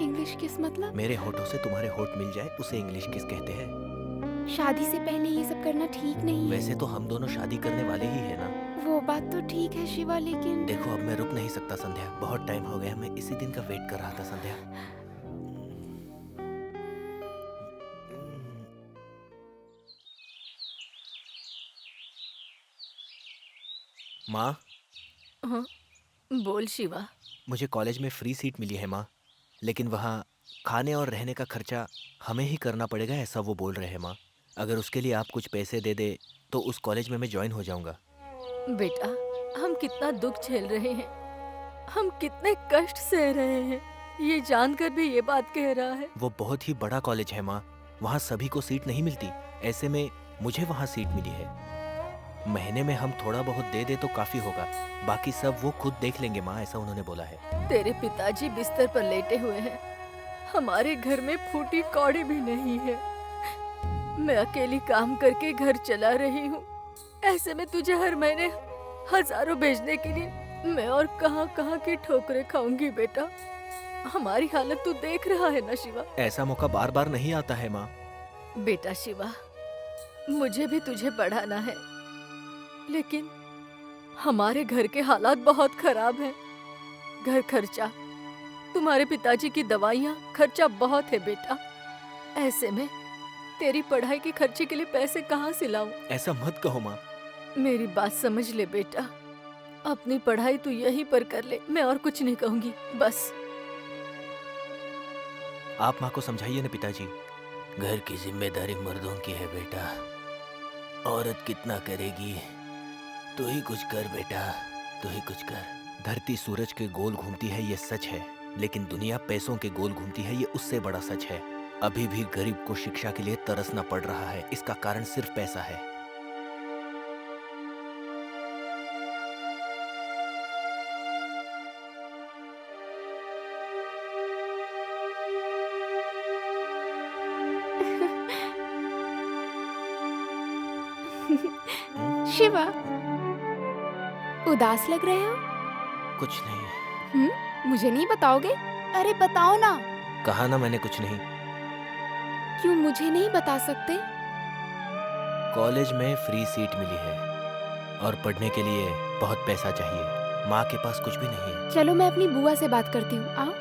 इंग्लिश किस मतलब? मेरे होठों से तुम्हारे होठ मिल जाए, उसे इंग्लिश किस कहते हैं। शादी से पहले ये सब करना ठीक नहीं है। वैसे तो हम दोनों शादी करने वाले ही है ना। वो बात तो ठीक है शिवा, लेकिन देखो अब मैं रुक नहीं सकता संध्या, बहुत टाइम हो गया। मैं इसी दिन का वेट कर रहा था संध्या। माँ। हाँ, बोल शिवा। मुझे कॉलेज में फ्री सीट मिली है माँ, लेकिन वहाँ खाने और रहने का खर्चा हमें ही करना पड़ेगा, ऐसा वो बोल रहे हैं माँ। अगर उसके लिए आप कुछ पैसे दे दे तो उस कॉलेज में मैं ज्वाइन हो जाऊंगा। बेटा, हम कितना दुख झेल रहे हैं, हम कितने कष्ट सह रहे हैं, ये जानकर भी ये बात कह रहा है। वो बहुत ही बड़ा कॉलेज है माँ, वहाँ सभी को सीट नहीं मिलती। ऐसे में मुझे वहाँ सीट मिली है। महीने में हम थोड़ा बहुत दे दे तो काफी होगा, बाकी सब वो खुद देख लेंगे माँ, ऐसा उन्होंने बोला है। तेरे पिताजी बिस्तर पर लेटे हुए हैं, हमारे घर में फूटी कौड़ी भी नहीं है। मैं अकेली काम करके घर चला रही हूँ। ऐसे में तुझे हर महीने हजारों भेजने के लिए मैं और कहाँ कहाँ की ठोकरें खाऊंगी बेटा। हमारी हालत तू देख रहा है ना शिवा। ऐसा मौका बार बार नहीं आता है माँ। बेटा शिवा, मुझे भी तुझे पढ़ाना है, लेकिन हमारे घर के हालात बहुत खराब हैं। घर खर्चा, तुम्हारे पिताजी की दवाइयाँ, खर्चा बहुत है बेटा। ऐसे में तेरी पढ़ाई के खर्चे के लिए पैसे कहाँ से लाऊं? ऐसा मत कहो माँ। मेरी बात समझ ले बेटा, अपनी पढ़ाई तू यहीं पर कर ले, मैं और कुछ नहीं कहूँगी, बस। आप माँ को समझाइए ना पिताजी। घर की जिम्मेदारी मर्दों की है बेटा, औरत कितना करेगी। तू ही कुछ कर बेटा, तू ही कुछ कर। धरती सूरज के गोल घूमती है, ये सच है, लेकिन दुनिया पैसों के गोल घूमती है, ये उससे बड़ा सच है। अभी भी गरीब को शिक्षा के लिए तरसना पड़ रहा है, इसका कारण सिर्फ पैसा है। शिवा, उदास लग रहे हो? कुछ नहीं। मुझे नहीं बताओगे? अरे बताओ ना। कहा ना मैंने कुछ नहीं। क्यों मुझे नहीं बता सकते? कॉलेज में फ्री सीट मिली है और पढ़ने के लिए बहुत पैसा चाहिए। माँ के पास कुछ भी नहीं है। चलो मैं अपनी बुआ से बात करती हूँ। आओ।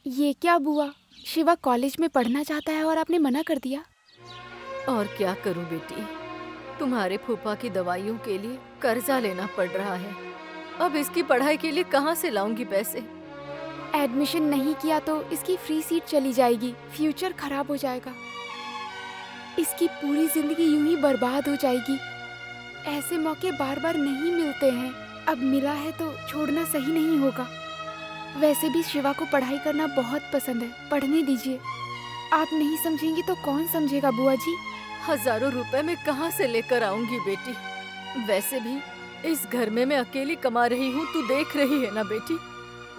ये क्या बुआ, शिवा कॉलेज में पढ़ना चाहता है और आपने मना कर दिया? और क्या करूं बेटी, तुम्हारे फूफा की दवाइयों के लिए कर्जा लेना पड़ रहा है। अब इसकी पढ़ाई के लिए कहाँ से लाऊंगी पैसे? एडमिशन नहीं किया तो इसकी फ्री सीट चली जाएगी, फ्यूचर खराब हो जाएगा, इसकी पूरी जिंदगी यूं ही बर्बाद हो जाएगी। ऐसे मौके बार बार नहीं मिलते हैं, अब मिला है तो छोड़ना सही नहीं होगा। वैसे भी शिवा को पढ़ाई करना बहुत पसंद है, पढ़ने दीजिए। आप नहीं समझेंगी तो कौन समझेगा बुआ जी? हजारों रुपए मैं कहाँ से लेकर आऊंगी बेटी? वैसे भी इस घर में मैं अकेली कमा रही हूँ, तू देख रही है ना बेटी।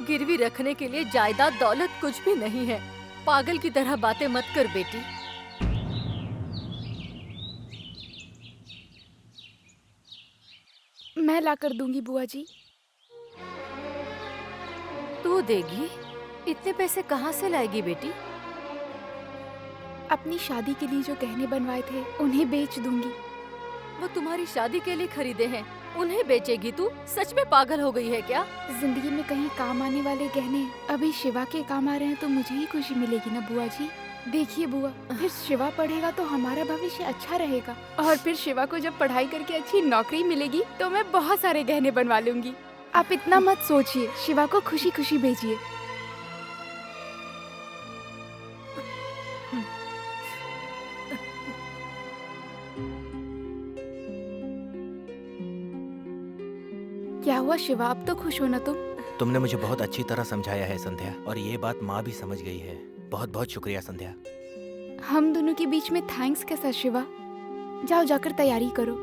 गिरवी रखने के लिए जायदाद दौलत कुछ भी नहीं है। पागल की तरह बातें मत कर बेटी। मैं ला कर दूंगी बुआ जी। तू देगी? इतने पैसे कहाँ से लाएगी बेटी? अपनी शादी के लिए जो गहने बनवाए थे उन्हें बेच दूंगी। वो तुम्हारी शादी के लिए खरीदे हैं, उन्हें बेचेगी तू? सच में पागल हो गई है क्या? जिंदगी में कहीं काम आने वाले गहने अभी शिवा के काम आ रहे हैं तो मुझे ही खुशी मिलेगी ना बुआ जी। देखिए बुआ, फिर शिवा पढ़ेगा तो हमारा भविष्य अच्छा रहेगा, और फिर शिवा को जब पढ़ाई करके अच्छी नौकरी मिलेगी तो मैं बहुत सारे गहने बनवा लूंगी। आप इतना मत सोचिए, शिवा को खुशी खुशी भेजिए। क्या हुआ शिवा, अब तो खुश हो ना तुम? तुमने मुझे बहुत अच्छी तरह समझाया है संध्या, और ये बात माँ भी समझ गई है। बहुत बहुत शुक्रिया संध्या। हम दोनों के बीच में थैंक्स कैसा शिवा? जाओ जाकर तैयारी करो।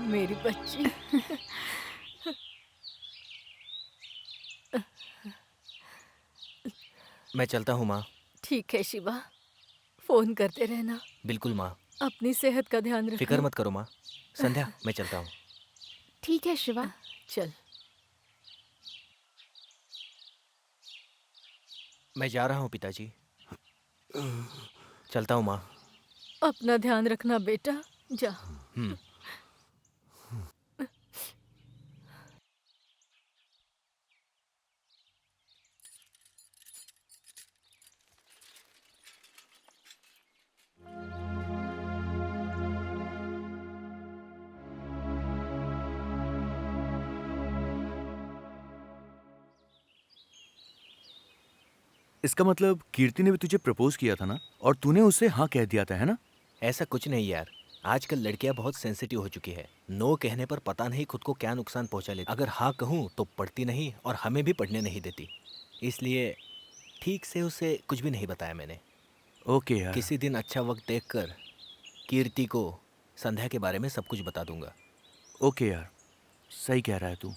मेरी बच्ची। मैं चलता हूँ माँ। ठीक है शिवा, फोन करते रहना। बिल्कुल माँ। अपनी सेहत का ध्यान रखना। फिक्र मत करो माँ। संध्या, मैं चलता हूँ। ठीक है शिवा, चल। मैं जा रहा हूँ पिताजी। चलता हूँ माँ। अपना ध्यान रखना बेटा, जा। इसका मतलब कीर्ति ने भी तुझे प्रपोज किया था ना, और तूने उसे हाँ कह दिया था, है ना? ऐसा कुछ नहीं यार, आजकल लड़कियां बहुत सेंसिटिव हो चुकी है। नो कहने पर पता नहीं खुद को क्या नुकसान पहुंचा लेती। अगर हाँ कहूँ तो पढ़ती नहीं और हमें भी पढ़ने नहीं देती, इसलिए ठीक से उसे कुछ भी नहीं बताया मैंने। ओके यार। किसी दिन अच्छा वक्त देखकर कीर्ति को संध्या के बारे में सब कुछ बता दूंगा। ओके यार, सही कह रहा है तू।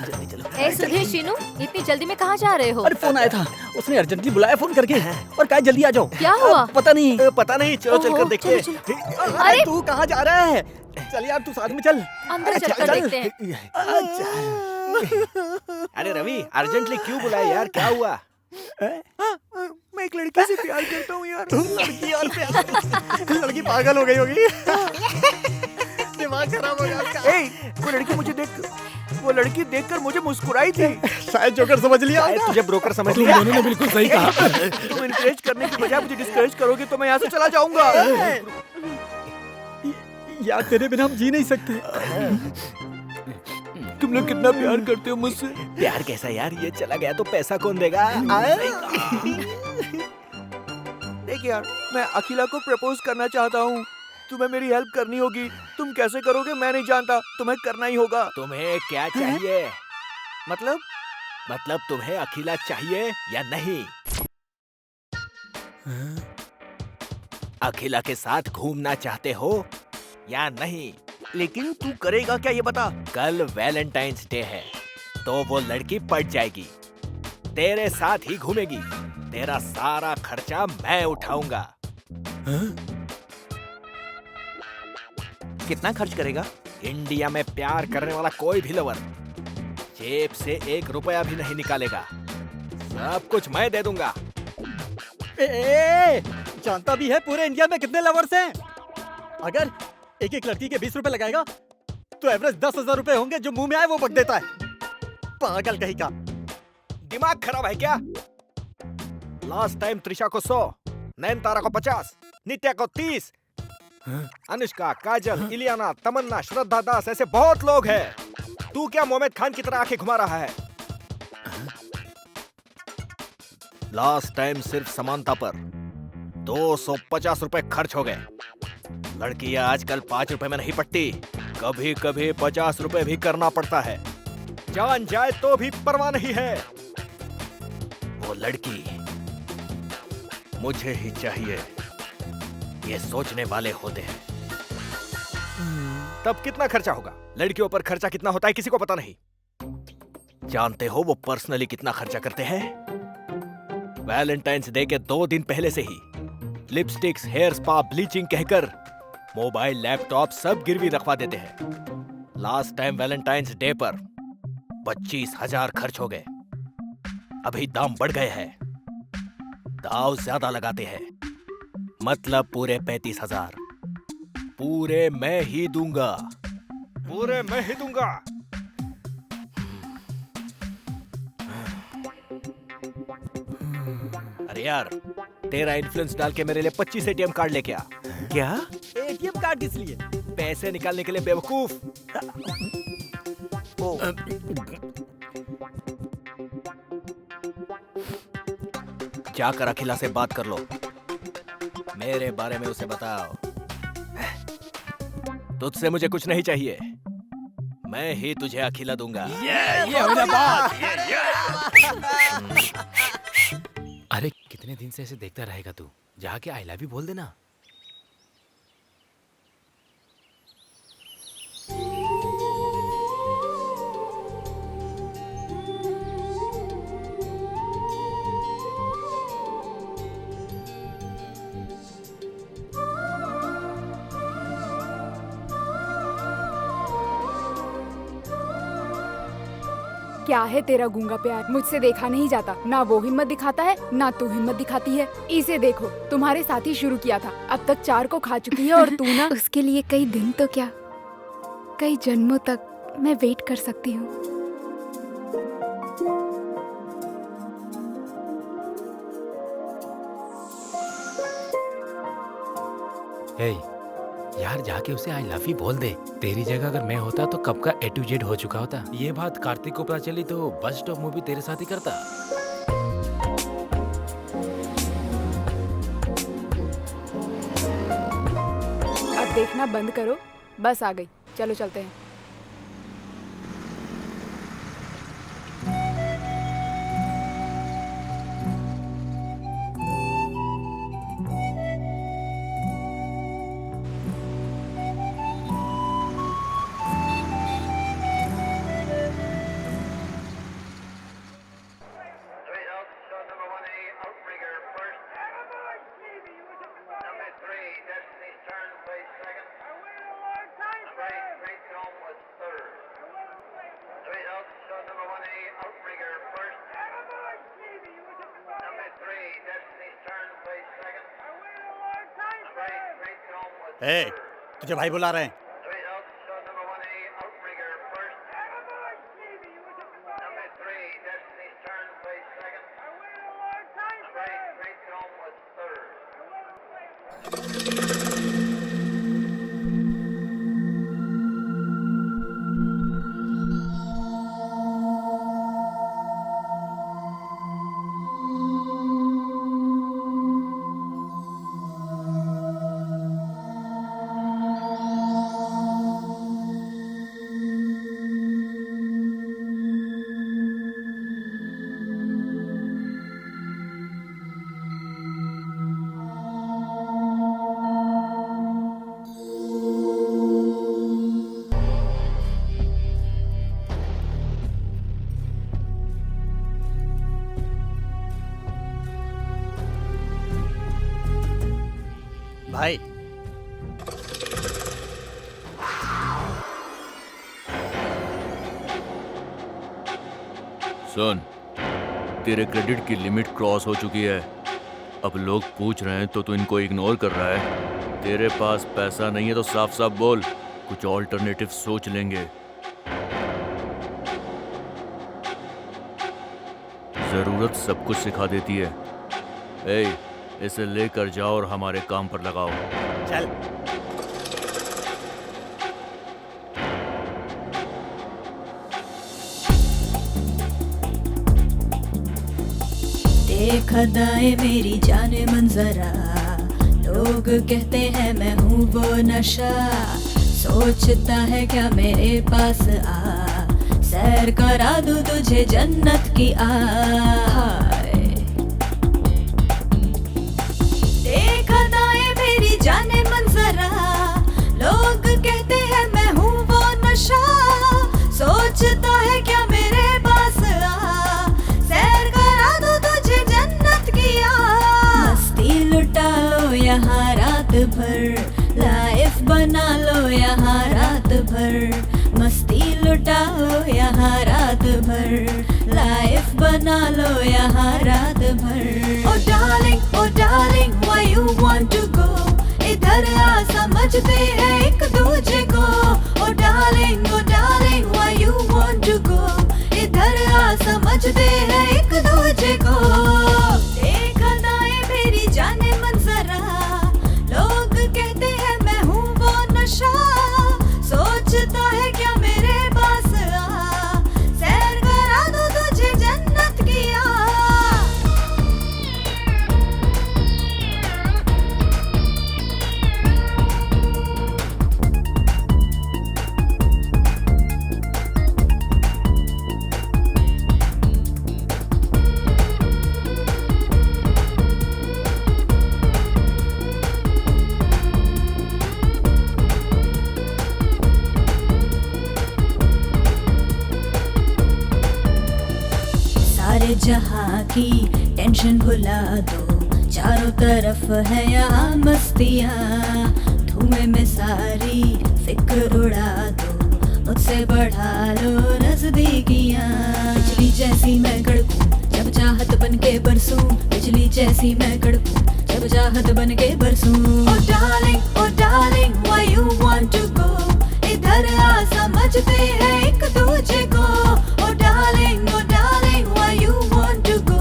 जल्दी चलो। ए सुधीर, शीनू, इतनी जल्दी में कहाँ जा रहे हो? अरे फोन आया था, उसने अर्जेंटली बुलाया फोन करके, और कहा जल्दी आ जाओ। क्या हुआ? पता नहीं। पता नहीं, चलो चलकर देखते हैं। अरे तू कहाँ जा रहा है? चल यार, तू साथ में चल। अंदर चलकर देखते हैं। अरे रवि, अर्जेंटली क्यों बुलाया यार, क्या हुआ? मैं एक लड़की से प्यार करता हूँ यार। लड़की और प्यार। लड़की पागल हो गई होगी। दिमाग खराब हो गया उसका। वो लड़की देखकर मुझे मुस्कुराई थी। शायद जोकर समझ लिया। तुझे ब्रोकर समझ लिया। दोनों ने बिल्कुल सही कहा। तुम इनकरेज करने की बजाय मुझे डिस्करेज करोगे तो मैं यहाँ से चला जाऊंगा। यार तेरे बिना हम जी नहीं सकते। तुम लोग कितना प्यार करते हो मुझसे? प्यार कैसा यार, ये चला गया तो पैसा कौन देगा? देख यार, मैं अखिला को प्रपोज करना चाहता हूँ। तुम्हें मेरी हेल्प करनी होगी। तुम कैसे करोगे मैं नहीं जानता, तुम्हें करना ही होगा। तुम्हें क्या चाहिए? मतलब तुम्हें अखिला चाहिए या नहीं? अखिला के साथ घूमना चाहते हो या नहीं? लेकिन तू करेगा क्या ये बता। कल वैलेंटाइंस डे है तो वो लड़की पट जाएगी, तेरे साथ ही घूमेगी, तेरा सारा खर्चा मैं उठाऊंगा। कितना खर्च करेगा? इंडिया में प्यार करने वाला कोई भी लवर जेब से 1 रुपया भी नहीं निकालेगा, सब कुछ मैं दे दूंगा। जानता भी है पूरे इंडिया में कितने लवर्स हैं? अगर एक एक लड़की के 20 रुपए लगाएगा तो एवरेज 10,000 रुपए होंगे, जो मुंह में आए वो बक देता है। पागल कहीं का। दिमाग खराब है क्या? लास्ट टाइम त्रिशा को 100, नयनतारा को 50, नित्या को 30, अनुष्का, काजल, इलियाना, तमन्ना, श्रद्धा दास, ऐसे बहुत लोग हैं। तू क्या मोहम्मद खान की तरह आंखें घुमा रहा है? लास्ट टाइम सिर्फ समानता पर 250 रुपए खर्च हो गए। लड़कियां आजकल 5 रुपए में नहीं पटती, कभी कभी 50 रुपए भी करना पड़ता है। जान जाए तो भी परवाह नहीं है। वो लड़की मुझे ही चाहिए, ये सोचने वाले होते हैं। तब कितना खर्चा होगा? लड़कियों पर खर्चा कितना होता है किसी को पता नहीं। जानते हो वो पर्सनली कितना खर्चा करते हैं? वैलेंटाइंस डे के 2 दिन पहले से ही लिपस्टिक्स, हेयर स्पा, ब्लीचिंग कहकर मोबाइल, लैपटॉप सब गिरवी रखवा देते हैं। लास्ट टाइम वैलेंटाइंस डे पर 25,000 खर्च हो गए। अभी दाम बढ़ गए हैं, दाव ज्यादा लगाते हैं, मतलब पूरे 35,000 पूरे मैं ही दूंगा, पूरे मैं ही दूंगा। अरे यार, तेरा इन्फ्लुएंस डाल के मेरे लिए 25 एटीएम कार्ड लेके आ। क्या? एटीएम कार्ड किस लिए? पैसे निकालने के लिए बेवकूफ। जाकर अखिला से बात कर लो, मेरे बारे में उसे बताओ। तुझसे मुझे कुछ नहीं चाहिए, मैं ही तुझे अखिला दूंगा। ये हो गया बात। अरे कितने दिन से ऐसे देखता रहेगा तू? जाके आई लव यू बोल देना। क्या है तेरा गूंगा प्यार? मुझसे देखा नहीं जाता, ना वो हिम्मत दिखाता है ना तू हिम्मत दिखाती है। इसे देखो, तुम्हारे साथ ही शुरू किया था, अब तक 4 को खा चुकी है और तू ना उसके लिए कई दिन तो क्या कई जन्मों तक मैं वेट कर सकती हूँ। हे यार, जाके उसे आई लव यू बोल दे। तेरी जगह अगर मैं होता तो कब का A to Z हो चुका होता। ये बात कार्तिक को पता चली तो बस स्टॉप मूवी तेरे साथ ही करता। अब देखना बंद करो, बस आ गई, चलो चलते हैं। ए, तुझे भाई बुला रहे हैं। भाई सुन, तेरे क्रेडिट की लिमिट क्रॉस हो चुकी है। अब लोग पूछ रहे हैं तो तू इनको इग्नोर कर रहा है। तेरे पास पैसा नहीं है तो साफ साफ बोल, कुछ ऑल्टरनेटिव सोच लेंगे। जरूरत सब कुछ सिखा देती है। ए, इसे लेकर जाओ और हमारे काम पर लगाओ। चल। देख अदाएं मेरी जाने मंजरा, लोग कहते हैं मैं हूँ वो नशा, सोचता है क्या मेरे पास आ, सैर करा दूँ तुझे जन्नत की हाय। देख अदाएं मेरी जाने मंजरा, लोग कहते हैं मैं हूँ वो नशा, सोचता है क्या मेरे पास आ, सैर करा दूँ तुझे जन्नत की मस्ती लुटा लो यहाँ रात भर, लाइफ बना लो यहाँ रात भर, मस्ती लुटा लो यहाँ रात भर, लाइफ बना लो यहाँ रात भर। ओ darling why you want to go, इधर आ समझते हैं एक दूजे को। ओ darling why you want to go, इधर आ समझते हैं एक दूजे को। देख अदाएं मेरी जाने मंजरा, लोग कहते हैं मैं हूँ वो नशा, सोचता है क्या मेरे पास आ, सैर करा दूँ तुझे जन्नत की सारे जहाँ की टेंशन भुला दो, चारों तरफ है यहाँ मस्तियाँ, धुएं में सारी फिक्र उड़ा दो, मुझसे बढ़ा लो नजदीकियाँ। बिजली जैसी मैं कड़कूं जब चाहत बन के बरसूं, बिजली जैसी मैं कड़कूं जब चाहत बन के बरसूं। ओ darling why you want to go, इधर आ समझते हैं एक दूजे को। ओ darling why you want to go,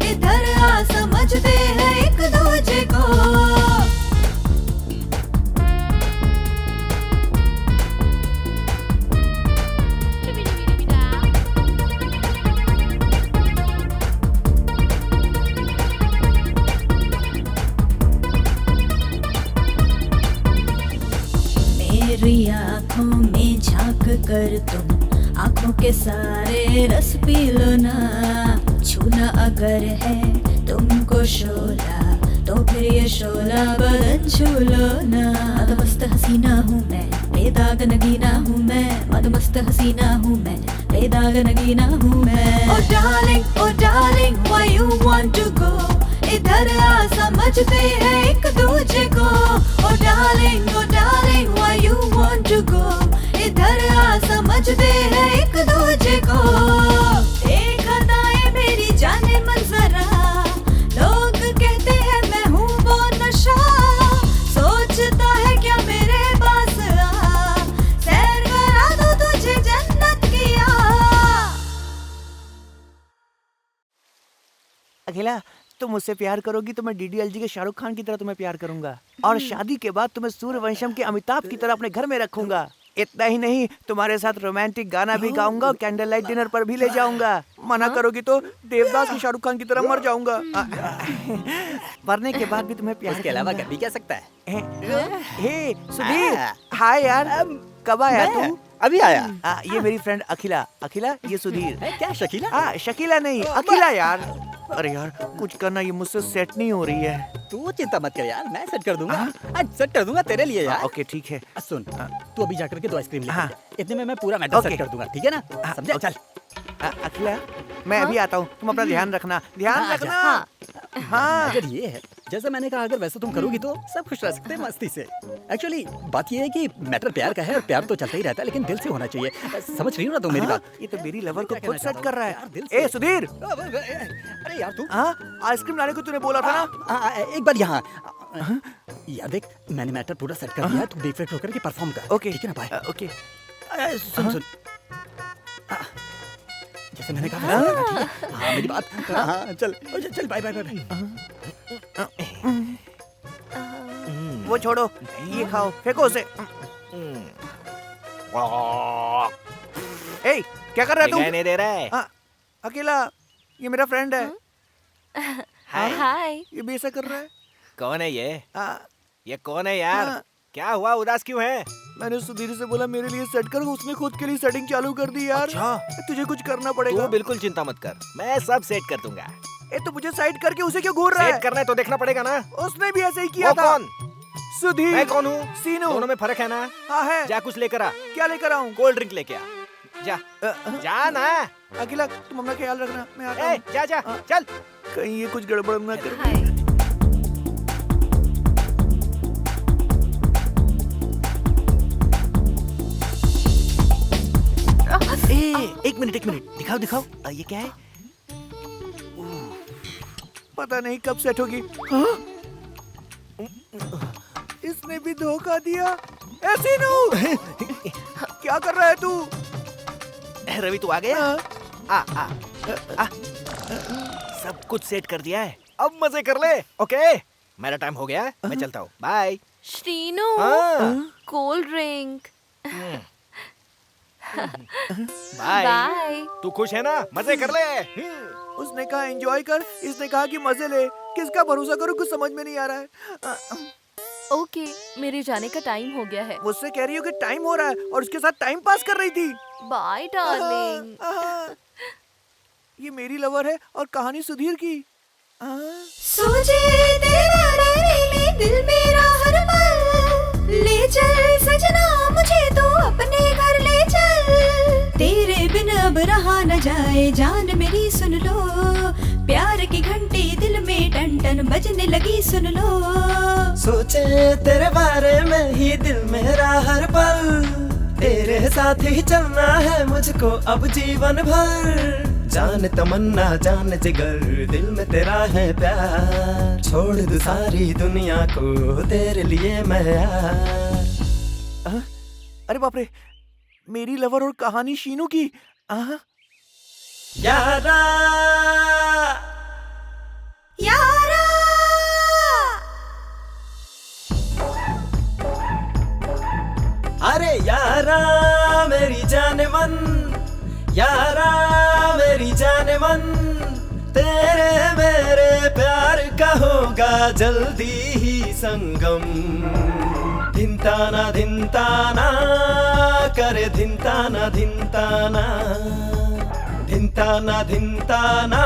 इधर आ समझते हैं एक दूजे को। मेरी आँखों में झांक कर तुम आँखों के सारे रस पी लो ना, छूना अगर है तुमको शोला तो फिर ये शोला बदन छू लो ना। मदमस्त हसीना हूँ मैं, बेदाग नगीना हूँ मैं, मदमस्त हसीना हूँ मैं, बेदाग नगीना हूँ मैं। ओ darling why you want to go, इधर आ समझते हैं एक दूजे को। ओ darling why you want to go, इधर आ समझते हैं एक दूजे को। देख अदाएं मेरी जाने मंजरा, लोग कहते हैं मैं हूँ वो नशा, सोचता है क्या मेरे पास आ, सैर करा दूँ तुझे जन्नत की अखिला, तुम मुझसे प्यार करोगी तो मैं डीडीएलजे के शाहरुख खान की तरह तुम्हें प्यार करूंगा, और शादी के बाद तुम्हें सूर्यवंशम के अमिताभ की तरह अपने घर में रखूंगा। इतना ही नहीं, तुम्हारे साथ रोमांटिक गाना भी गाऊंगा और कैंडल लाइट डिनर पर भी ले जाऊंगा। मना करोगी तो देवदास की शाहरुख खान की तरह मर जाऊंगा। मरने के बाद भी तुम्हें प्यार। इसके अलावा कर भी क्या सकता है? हे सुधीर, हाय यार, कब आया तू? अभी आया। ये मेरी फ्रेंड अखिला। अखिला, ये सुधीर। क्या शकीला? शकीला नहीं, अखिला यार। अरे यार कुछ करना, ये मुझसे सेट नहीं हो रही है। तू चिंता मत कर यार, मैं सेट कर दूंगा। आज सेट कर दूंगा तेरे लिए यार। ओके ठीक है। सुन, तू अभी जाकर के 2 आइसक्रीम ले। इतने में मैं पूरा मैटर सेट कर दूंगा, ठीक है ना? समझा? चल। अखिला, मैं अभी आता हूँ, तुम अपना ध्यान रखना। ध्यान रखना। हाँ अगर ये है जैसे मैंने कहा, अगर वैसे तुम करोगी तो सब खुश रह सकते हैं मस्ती से। एक्चुअली बात ये है कि मैटर प्यार का है और प्यार तो चलता ही रहता है, लेकिन दिल से होना चाहिए। समझ रही हो ना तुम मेरी बात? ये तो मेरी लवर को खुद सेट कर रहा है। ए सुधीर, अरे यार तू आइसक्रीम लाने को तूने बोला था ना? एक बार यहाँ यार देख, मैंने मैटर पूरा सेट कर दिया है, तू बेफिक्र होकर के परफॉर्म कर। ओके ठीक है ना? बाय। ओके सुन सुन, जैसे मैंने कहा हाँ मेरी बात। हाँ चल चल, बाय बाय बाय। वो छोड़ो, ये खाओ, फेंको उसे। ए, क्या कर रहा है तू? नहीं दे रहा है। अकेला, ये मेरा फ्रेंड है। हाय। ये भी ऐसा कर रहा है। कौन है ये कौन है यार? क्या हुआ, उदास क्यों है? मैंने सुधीर से बोला मेरे लिए सेट कर, उसने खुद के लिए सेटिंग चालू कर दी यार। अच्छा। तुझे कुछ करना पड़ेगा। तू बिल्कुल चिंता मत कर, मैं सब सेट कर दूंगा। ए तो मुझे साइड करके उसे क्यों घूर रहा है? सेट करना है तो देखना पड़ेगा ना। उसने भी ऐसे ही किया था। कौन? सुधीर। मैं कौन हूँ? सीनू। दोनों में फर्क है ना? हाँ है। जा कुछ लेकर आ। क्या लेकर आऊँ? कोल्ड ड्रिंक लेके आ। जा जा ना। अकेला तुम अपना ख्याल रखना, मैं आता हूँ। जा जा चल। कहीं ये कुछ गड़बड़ ना कर। एक मिनट दिखाओ दिखाओ, ये क्या है? पता नहीं कब सेट होगी। इसने भी धोखा दिया। ऐसे नू क्या कर रहा है तू? रवि तू आ गया? आ सब कुछ सेट कर दिया है, अब मजे कर ले। ओके मेरा टाइम हो गया, मैं चलता हूँ। Bye. Sreenu, cold drink. Bye. तू खुश है ना? मजे कर ले। उसने कहा एंजॉय कर, इसने कहा कि मजे ले। किसका भरोसा करूं, कुछ समझ में नहीं आ रहा है। ओके, मेरे जाने का टाइम हो गया है। मुझसे कह रही हो कि टाइम हो रहा है और उसके साथ टाइम पास कर रही थी। Bye darling. ये मेरी लवर है और कहानी सुधीर की। सोचे तेरे बारे में दिल मेरा हर पल, ले चल सजना मुझे तो अपने घर ले चल। तेरे बिन अब रहा न जाए जान मेरी, सुन लो प्यार की घंटी दिल में टन टन बजने लगी, सुन लो। सोचे तेरे बारे में ही दिल मेरा हर पल, तेरे साथ ही चलना है मुझको अब जीवन भर। जान तमन्ना जान जिगर दिल में तेरा है प्यार, छोड़ दूं सारी दुनिया को तेरे लिए मैं यार। अरे बाप रे, मेरी लवर और कहानी शीनू की। यारा यारा अरे यारा मेरी जाने मन, यारा मेरी जाने मन, तेरे मेरे प्यार का होगा जल्दी ही संगम। धिनताना धिनताना करे धिनताना धिनताना, धिनताना धिनताना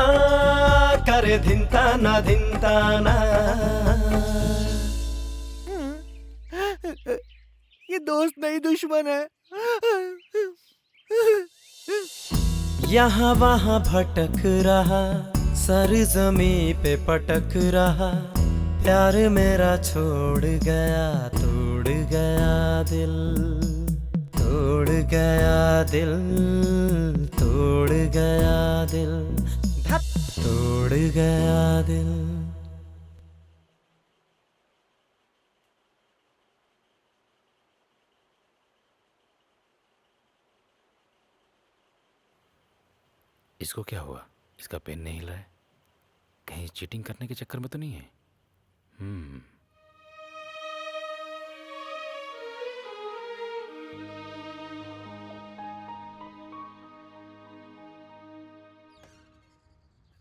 करे धिनताना धिनताना। ये दोस्त नहीं दुश्मन है। यहाँ वहाँ भटक रहा, सर जमीन पे पटक रहा, प्यार मेरा छोड़ गया, तोड़ गया दिल, तोड़ गया दिल, तोड़ गया दिल, तोड़ गया दिल। इसको क्या हुआ? इसका पेन नहीं हिला है, कहीं चीटिंग करने के चक्कर में तो नहीं है?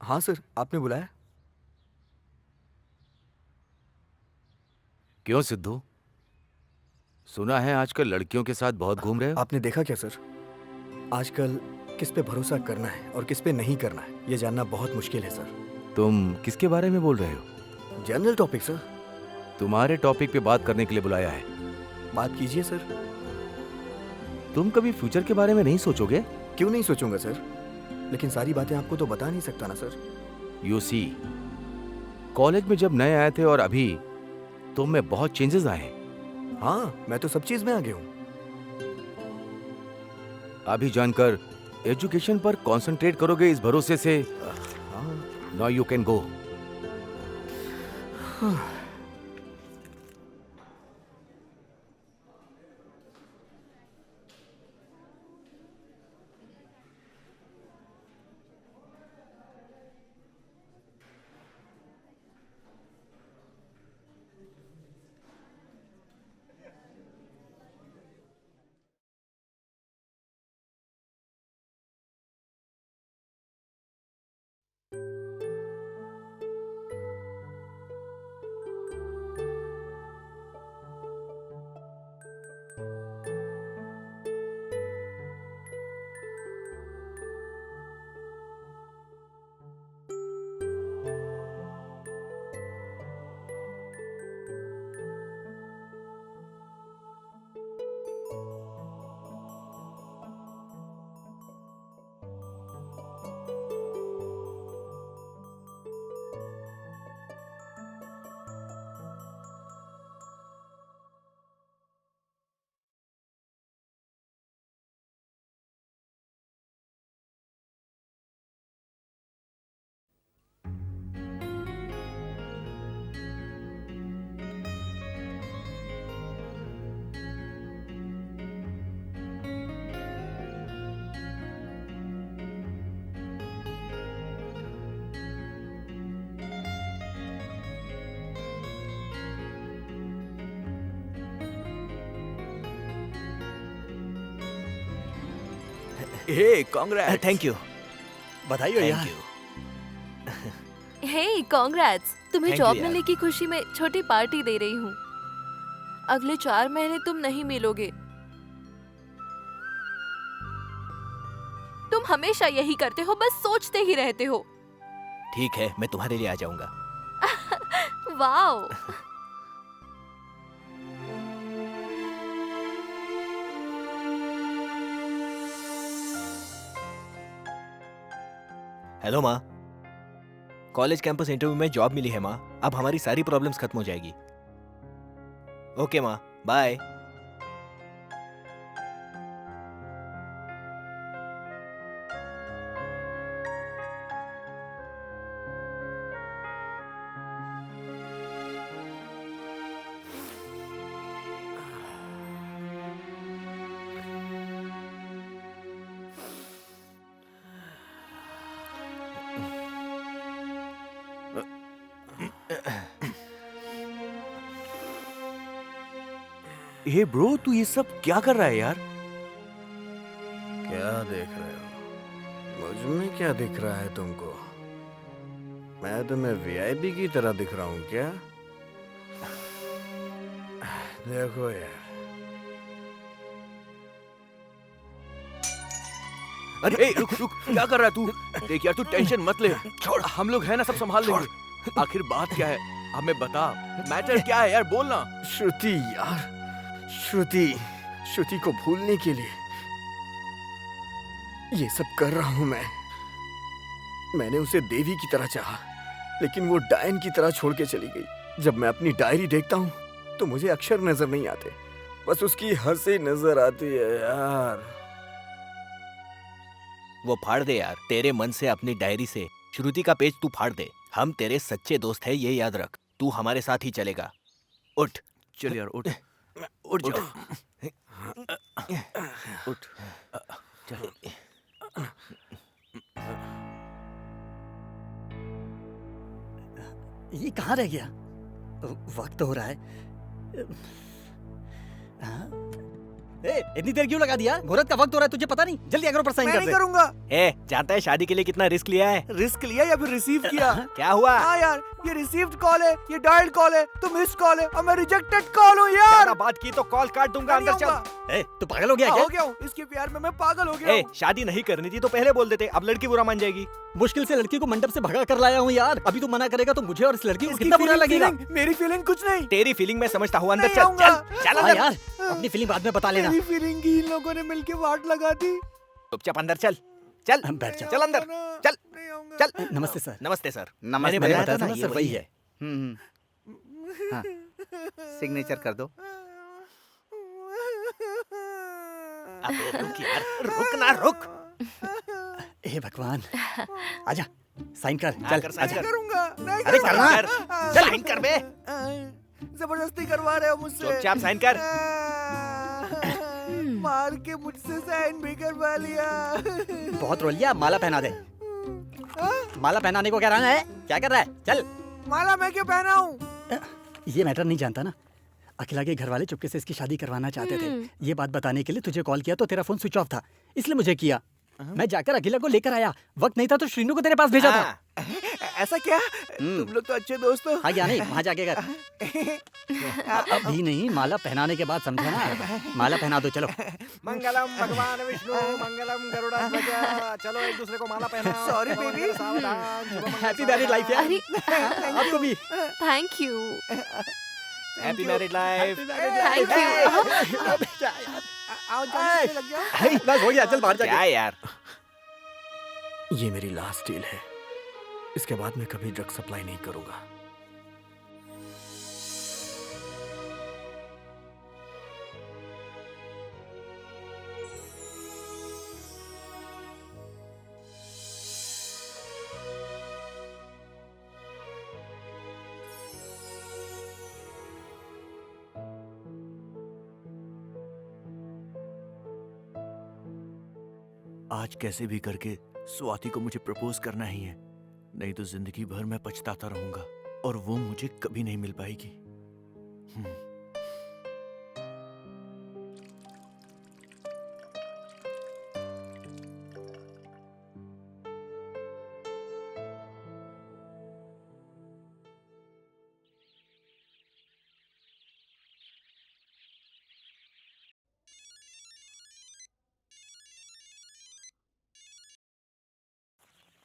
हाँ सर, आपने बुलाया? क्यों सिद्धू, सुना है आजकल लड़कियों के साथ बहुत घूम रहे हो? आपने देखा क्या सर, आजकल किस पे भरोसा करना है और किस पे नहीं करना है ये जानना बहुत मुश्किल है सर। तुम किसके बारे में बोल रहे हो? General topic sir. तुम्हारे टॉपिक पे बात करने के लिए बुलाया है। बात कीजिए सर। तुम कभी फ्यूचर के बारे में नहीं सोचोगे? क्यों नहीं सोचूंगा सर, लेकिन सारी बातें आपको तो बता नहीं सकता ना सर। यू सी, कॉलेज में जब नए आए थे और अभी तुम में बहुत चेंजेस आए हैं। हाँ, मैं तो सब चीज में आगे हूँ। अभी जानकर एजुकेशन पर कंसंट्रेट करोगे इस भरोसे से। Now you can go. Hey congrats. Thank you. बधाई हो यार। हे कांग्रेट्स, तुम्हें Thank you जॉब यार। मिलने की खुशी में छोटी पार्टी दे रही हूँ। अगले 4 महीने तुम नहीं मिलोगे। तुम हमेशा यही करते हो, बस सोचते ही रहते हो। ठीक है, मैं तुम्हारे लिए आ जाऊंगा। वाओ। हेलो माँ, कॉलेज कैंपस इंटरव्यू में जॉब मिली है माँ। अब हमारी सारी प्रॉब्लम्स खत्म हो जाएगी। ओके माँ, बाय। हे ब्रो, तू ये सब क्या कर रहा है यार? क्या देख रहे हो? मुझ में क्या दिख रहा है तुमको? मैं तुम्हें वीआईपी की तरह दिख रहा हूँ क्या? देखो यार। अरे रुक रुक, क्या कर रहा है तू? देख यार, तू टेंशन मत ले। छोड़, हम लोग हैं ना, सब संभाल लेंगे। आखिर बात क्या है, हमें बता। मैटर क्या है यार, बोलना। श्रुति यार, श्रुति को भूलने के लिए ये सब कर रहा हूं मैं। मैंने उसे देवी की तरह चाहा, लेकिन वो डायन की तरह छोड़ के चली गई। जब मैं अपनी डायरी देखता हूं तो मुझे अक्षर नजर नहीं आते, बस उसकी हंसी नजर आती है यार। वो फाड़ दे यार, तेरे मन से अपनी डायरी से श्रुति का पेज तू फाड़ दे। हम तेरे सच्चे दोस्त हैं, ये याद रख। तू हमारे साथ ही चलेगा। उठ। चल यार, उठ उठ जाओ। उठ। चल। ये कहाँ रह गया? वक्त हो रहा है। हाँ? इतनी देर क्यों लगा दिया? मुहूर्त का वक्त हो रहा है, तुझे पता नहीं? जल्दी एग्रो पर साइन कर दे। मैं नहीं करूंगा। जानता है शादी के लिए कितना रिस्क लिया है? रिस्क लिया या फिर रिसीव किया? क्या हुआ? हाँ यार, ये रिसीव्ड कॉल है, ये डायल्ड कॉल है, तो मिस कॉल है और मैं रिजेक्टेड कॉल हूँ यार। ज्यादा बात की तो कॉल काट दूंगा। अंदर चल। तू पागल हो गया क्या? हो गया हूँ, इसके प्यार में मैं पागल हो गया हूँ। शादी नहीं करनी थी तो पहले बोल देते, अब लड़की बुरा मान जाएगी। मुश्किल से लड़की को मंडप से भगा कर लाया हूँ यार। अभी तू मना करेगा तो मुझे और इस लड़की को कितना बुरा लगेगा। मेरी फीलिंग कुछ नहीं। तेरी फीलिंग मैं समझता हूँ। अंदर चल चल अंदर। यार, अपनी फीलिंग बाद में बता लेना। मेरी फीलिंग की इन लोगों ने मिलके वाट लगा दी। चुपचाप अंदर चल। चल बैठ जा। चल अंदर। चल चल। नमस्ते सर। नमस्ते सर। मैंने बताया था ना, सर वही है। हाँ, सिग्नेचर कर दो। अबे रुक यार, रुक ना रुक। हे भगवान, आजा साइन कर। हाँ, चल कर, साइन आजा। कर। करूंगा नहीं अरे करूंगा। करना। चल साइन कर बे। जबरदस्ती करवा रहे हो मुझसे। चुपचाप साइन कर। मार के मुझसे साइन भी करवा लिया। बहुत रो लिया, माला पहना दे। माला पहनाने को कह रहा है, क्या कर रहा है? चल। माला मैं क्यों पहनाऊं? ये मैटर नहीं जानता ना। अखिला के घर वाले चुपके से इसकी शादी करवाना चाहते थे। ये बात बताने के लिए तुझे कॉल किया तो तेरा फोन स्विच ऑफ था, इसलिए मुझे किया। मैं जाकर अखिला को लेकर आया, वक्त नहीं था तो श्रीनू को तेरे पास भेजा था। ऐसा क्या? तुम लोग तो अच्छे दोस्त हो। हाँ या नहीं, वहाँ जाके कर। अभी नहीं, माला पहनाने के बाद समझा ना। माला पहना दो, चलो। मंगलम भगवान विष्णु, मंगलम गरुड़ध्वज। चलो एक दूसरे को माला पहनाओ। Sorry, baby. Happy married life यार। आपको भी। Thank you. Happy married life. Thank you. आओ जल्दी लग जाओ। हे, बस हो गया, चल बाहर जाके। क्या यार? ये मेरी लास्ट डील है। इसके बाद मैं कभी ड्रग सप्लाई नहीं करूंगा। आज कैसे भी करके स्वाति को मुझे प्रपोज करना ही है, नहीं तो जिंदगी भर मैं पछताता रहूंगा और वो मुझे कभी नहीं मिल पाएगी।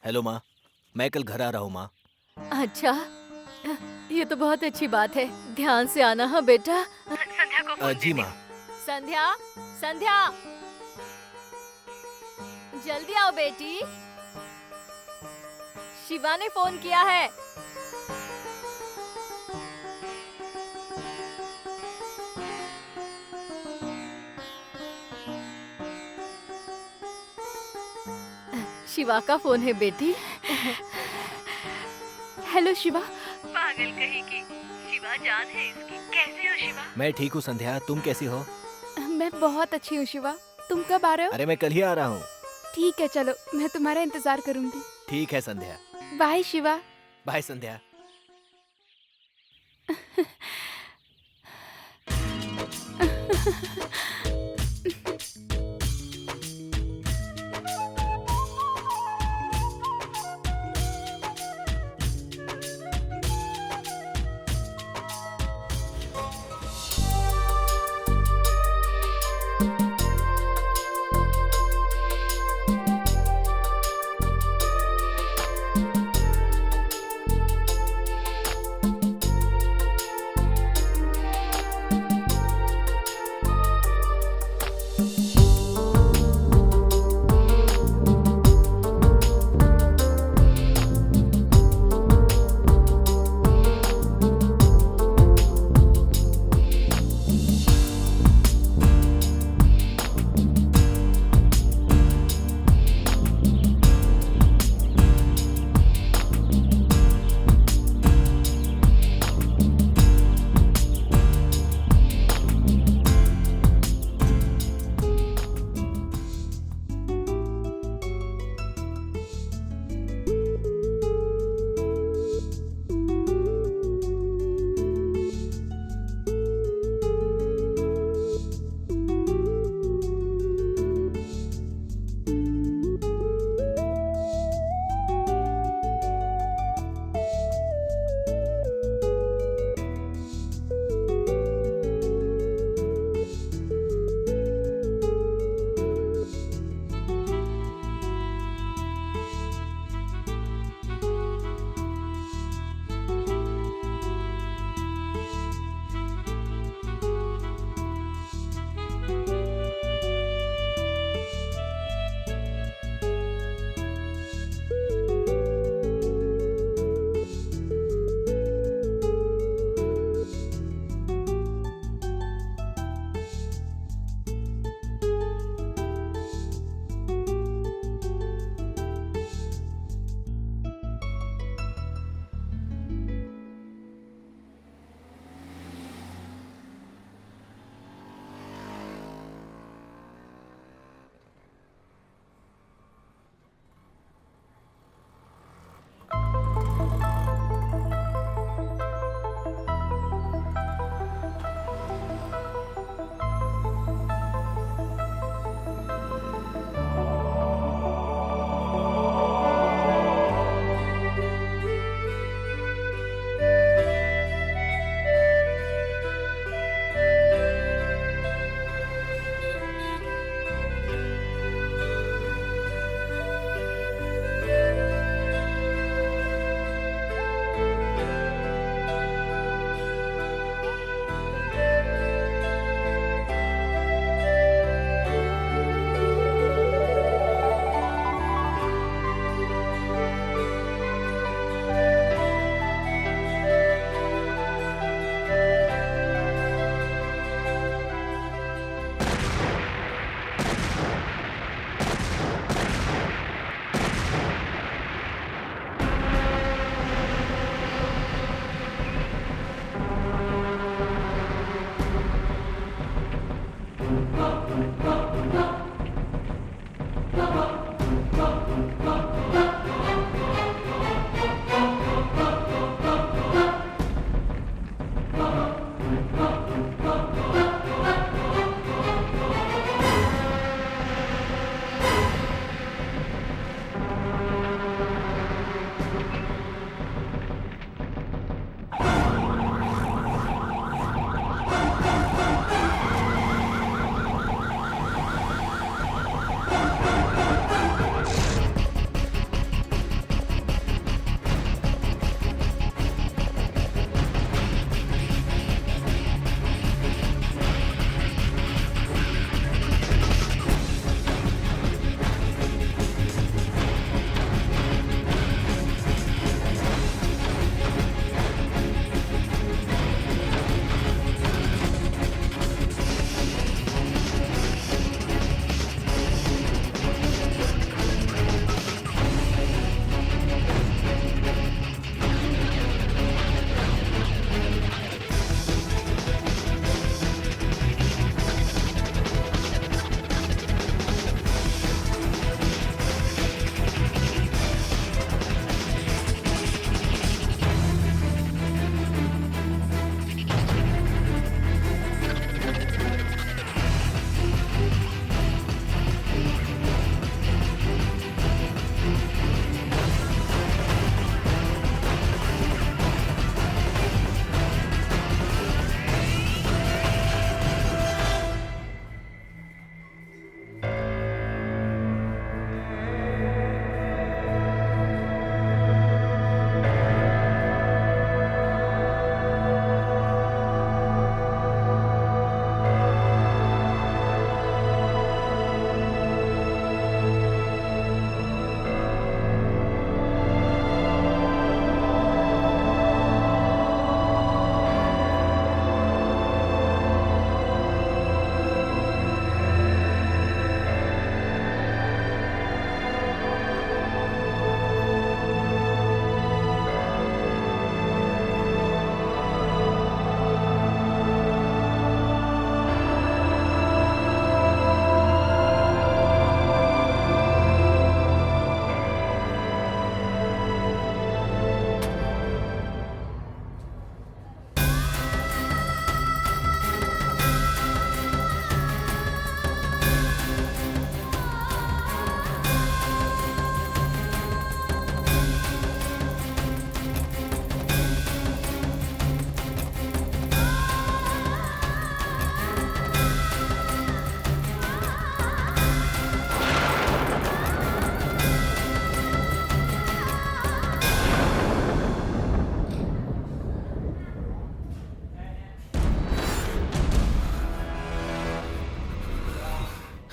हेलो माँ, मैं कल घर आ रहा हूँ माँ। अच्छा, ये तो बहुत अच्छी बात है। ध्यान से आना हाँ बेटा। संध्या को जी माँ। संध्या, संध्या, जल्दी आओ बेटी। शिवा ने फोन किया है। शिवा का फोन है बेटी। हेलो शिवा। पागल कहीं की, शिवा जान है इसकी। कैसे हो शिवा? मैं ठीक हूँ संध्या, तुम कैसी हो? मैं बहुत अच्छी हूँ शिवा। तुम कब आ रहे हो? अरे मैं कल ही आ रहा हूँ। ठीक है, चलो मैं तुम्हारा इंतजार करूंगी। ठीक है संध्या। बाय शिवा। बाय संध्या।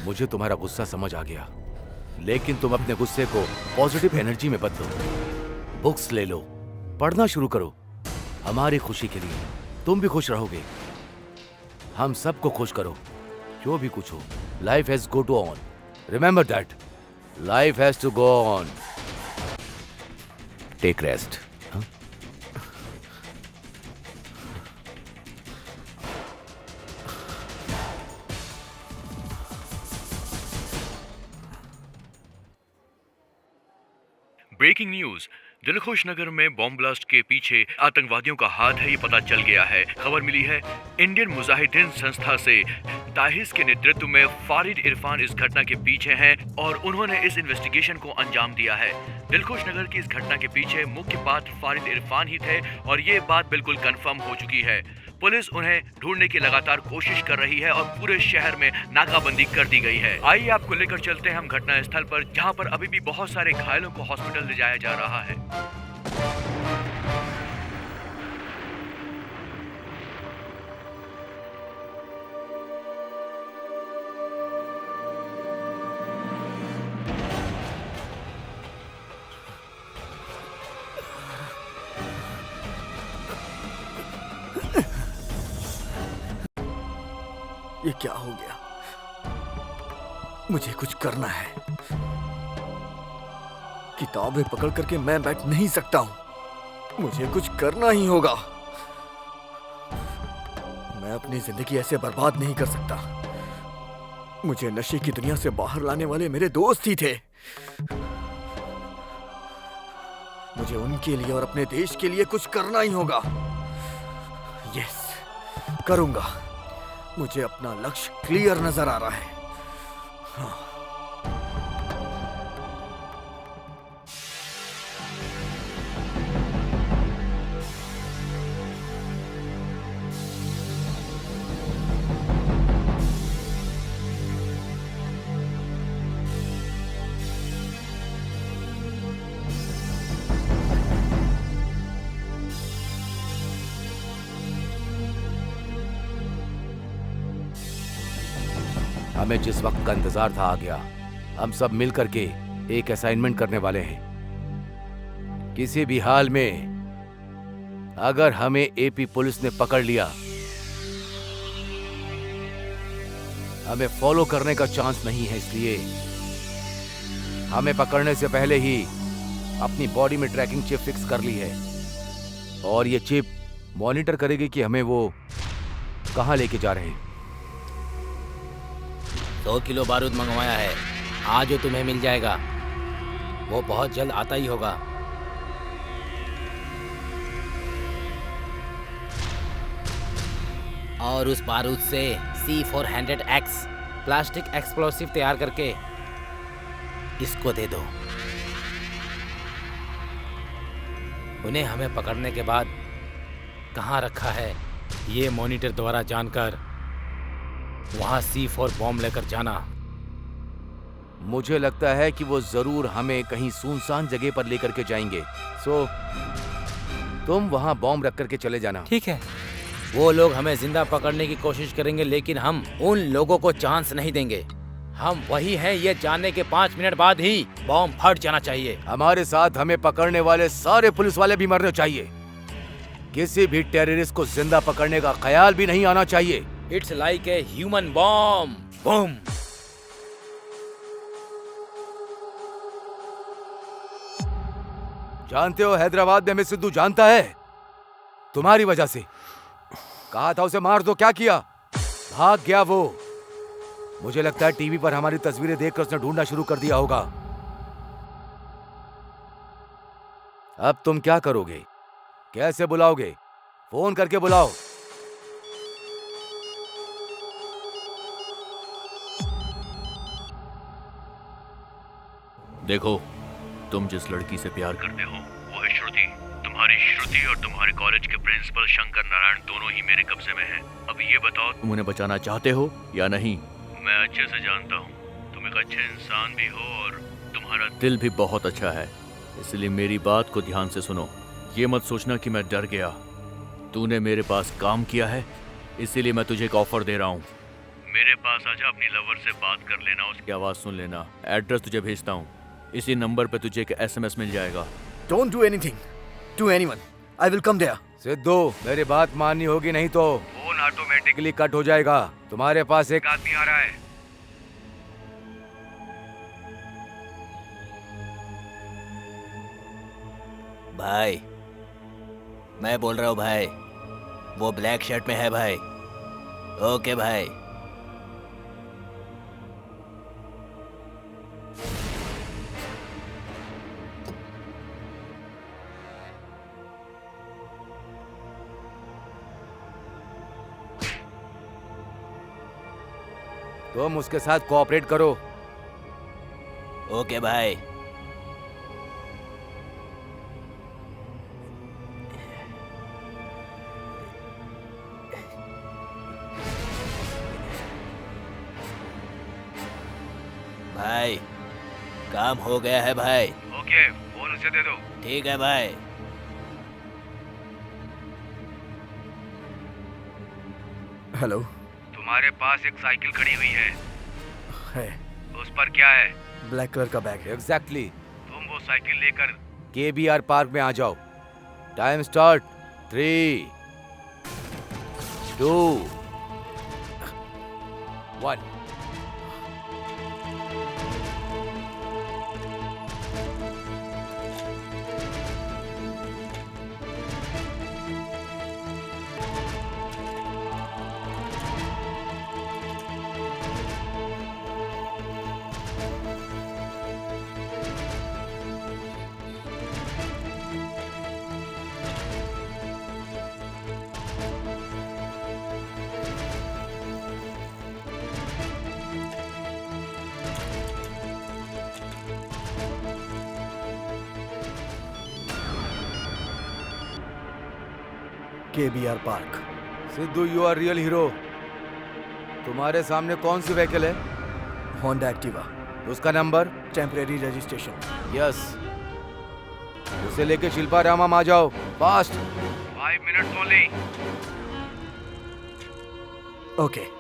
मुझे तुम्हारा गुस्सा समझ आ गया, लेकिन तुम अपने गुस्से को पॉजिटिव एनर्जी में बदलो। बुक्स ले लो, पढ़ना शुरू करो। हमारी खुशी के लिए तुम भी खुश रहोगे। हम सबको खुश करो, जो भी कुछ हो। Life has go to on, remember that, life has to go on. Take rest. Breaking news, Dilkhush Nagar में बॉम्ब ब्लास्ट के पीछे आतंकवादियों का हाथ है, ये पता चल गया है। खबर मिली है इंडियन मुजाहिदीन संस्था से। ताहिस के नेतृत्व में फारिद इरफान इस घटना के पीछे हैं और उन्होंने इस इन्वेस्टिगेशन को अंजाम दिया है। दिलखुश नगर की इस घटना के पीछे मुख्य पात्र फारिद इरफान ही थे और ये बात बिल्कुल कंफर्म हो चुकी है। पुलिस उन्हें ढूंढने की लगातार कोशिश कर रही है और पूरे शहर में नाकाबंदी कर दी गई है। आइए आपको लेकर चलते हैं हम घटना स्थल पर, जहां पर अभी भी बहुत सारे घायलों को हॉस्पिटल ले जाया जा रहा है। ये क्या हो गया? मुझे कुछ करना है। किताबें पकड़ करके मैं बैठ नहीं सकता हूं, मुझे कुछ करना ही होगा। मैं अपनी जिंदगी ऐसे बर्बाद नहीं कर सकता। मुझे नशे की दुनिया से बाहर लाने वाले मेरे दोस्त ही थे। मुझे उनके लिए और अपने देश के लिए कुछ करना ही होगा। यस, करूंगा। मुझे अपना लक्ष्य क्लियर नजर आ रहा है। हाँ। हमें जिस वक्त का इंतजार था आ गया। हम सब मिल करके एक असाइनमेंट करने वाले हैं। किसी भी हाल में अगर हमें एपी पुलिस ने पकड़ लिया, हमें फॉलो करने का चांस नहीं है। इसलिए हमें पकड़ने से पहले ही अपनी बॉडी में ट्रैकिंग चिप फिक्स कर ली है और ये चिप मॉनिटर करेगी कि हमें वो कहां लेके जा रहे हैं। 2 किलो बारूद मंगवाया है, आज जो तुम्हें मिल जाएगा वो बहुत जल्द आता ही होगा। और उस बारूद से C400X प्लास्टिक एक्सप्लोसिव तैयार करके इसको दे दो। उन्हें हमें पकड़ने के बाद कहाँ रखा है ये मॉनिटर द्वारा जानकर वहां C4 बॉम्ब लेकर जाना। मुझे लगता है कि वो जरूर हमें कहीं सुनसान जगह पर लेकर के जाएंगे। सो तुम वहां बॉम्ब रख करके चले जाना। ठीक है। वो लोग हमें जिंदा पकड़ने की कोशिश करेंगे, लेकिन हम उन लोगों को चांस नहीं देंगे। हम वही हैं ये जानने के 5 मिनट बाद ही बॉम्ब फट जाना चाहिए। हमारे साथ हमें पकड़ने वाले सारे पुलिस वाले भी मरने चाहिए। किसी भी टेररिस्ट को जिंदा पकड़ने का ख्याल भी नहीं आना चाहिए। It's like a human bomb. Boom. जानते हो हैदराबाद में हमें सिद्धू जानता है, तुम्हारी वजह से। कहा था उसे मार दो, क्या किया? भाग गया वो। मुझे लगता है टीवी पर हमारी तस्वीरें देखकर उसने ढूंढना शुरू कर दिया होगा। अब तुम क्या करोगे? कैसे बुलाओगे? फोन करके बुलाओ। देखो, तुम जिस लड़की से प्यार करते हो वो है श्रुति। तुम्हारी श्रुति और तुम्हारे कॉलेज के प्रिंसिपल शंकर नारायण दोनों ही मेरे कब्जे में हैं। अब ये बताओ, तुम उन्हें बचाना चाहते हो या नहीं? मैं अच्छे से जानता हूँ तुम एक अच्छे इंसान भी हो और तुम्हारा दिल भी बहुत अच्छा है, इसलिए मेरी बात को ध्यान से सुनो। ये मत सोचना कि मैं डर गया। तूने मेरे पास काम किया है, इसीलिए मैं तुझे एक ऑफर दे रहा हूँ। मेरे पास आजा, अपनी लवर से बात कर लेना, उसकी आवाज सुन लेना। एड्रेस तुझे भेजता हूँ, इसी नंबर पे तुझे एक SMS मिल जाएगा। Don't do anything to anyone, I will come there. Sidhu, मेरी बात माननी होगी, नहीं तो फोन ऑटोमेटिकली कट हो जाएगा। तुम्हारे पास एक आदमी आ रहा है। भाई, मैं बोल रहा हूँ भाई, वो ब्लैक शर्ट में है भाई। ओके भाई। तुम उसके साथ कोऑपरेट करो। ओके भाई। भाई, काम हो गया है भाई। ओके, फोन उसे दे दो। ठीक है भाई। हेलो। तुम्हारे पास एक साइकिल खड़ी हुई है। उस पर क्या है? ब्लैक कलर का बैग है। एग्जैक्टली। तुम वो साइकिल लेकर KBR पार्क में आ जाओ। Time start. 3, 2, 1। KBR park. Sidhu, you are real hero. तुम्हारे सामने कौन सी व्हीकल है? Honda Activa. उसका नंबर? Temporary registration. यस। उसे लेके शिल्पारामम आ जाओ, fast. 5 minutes only. Okay.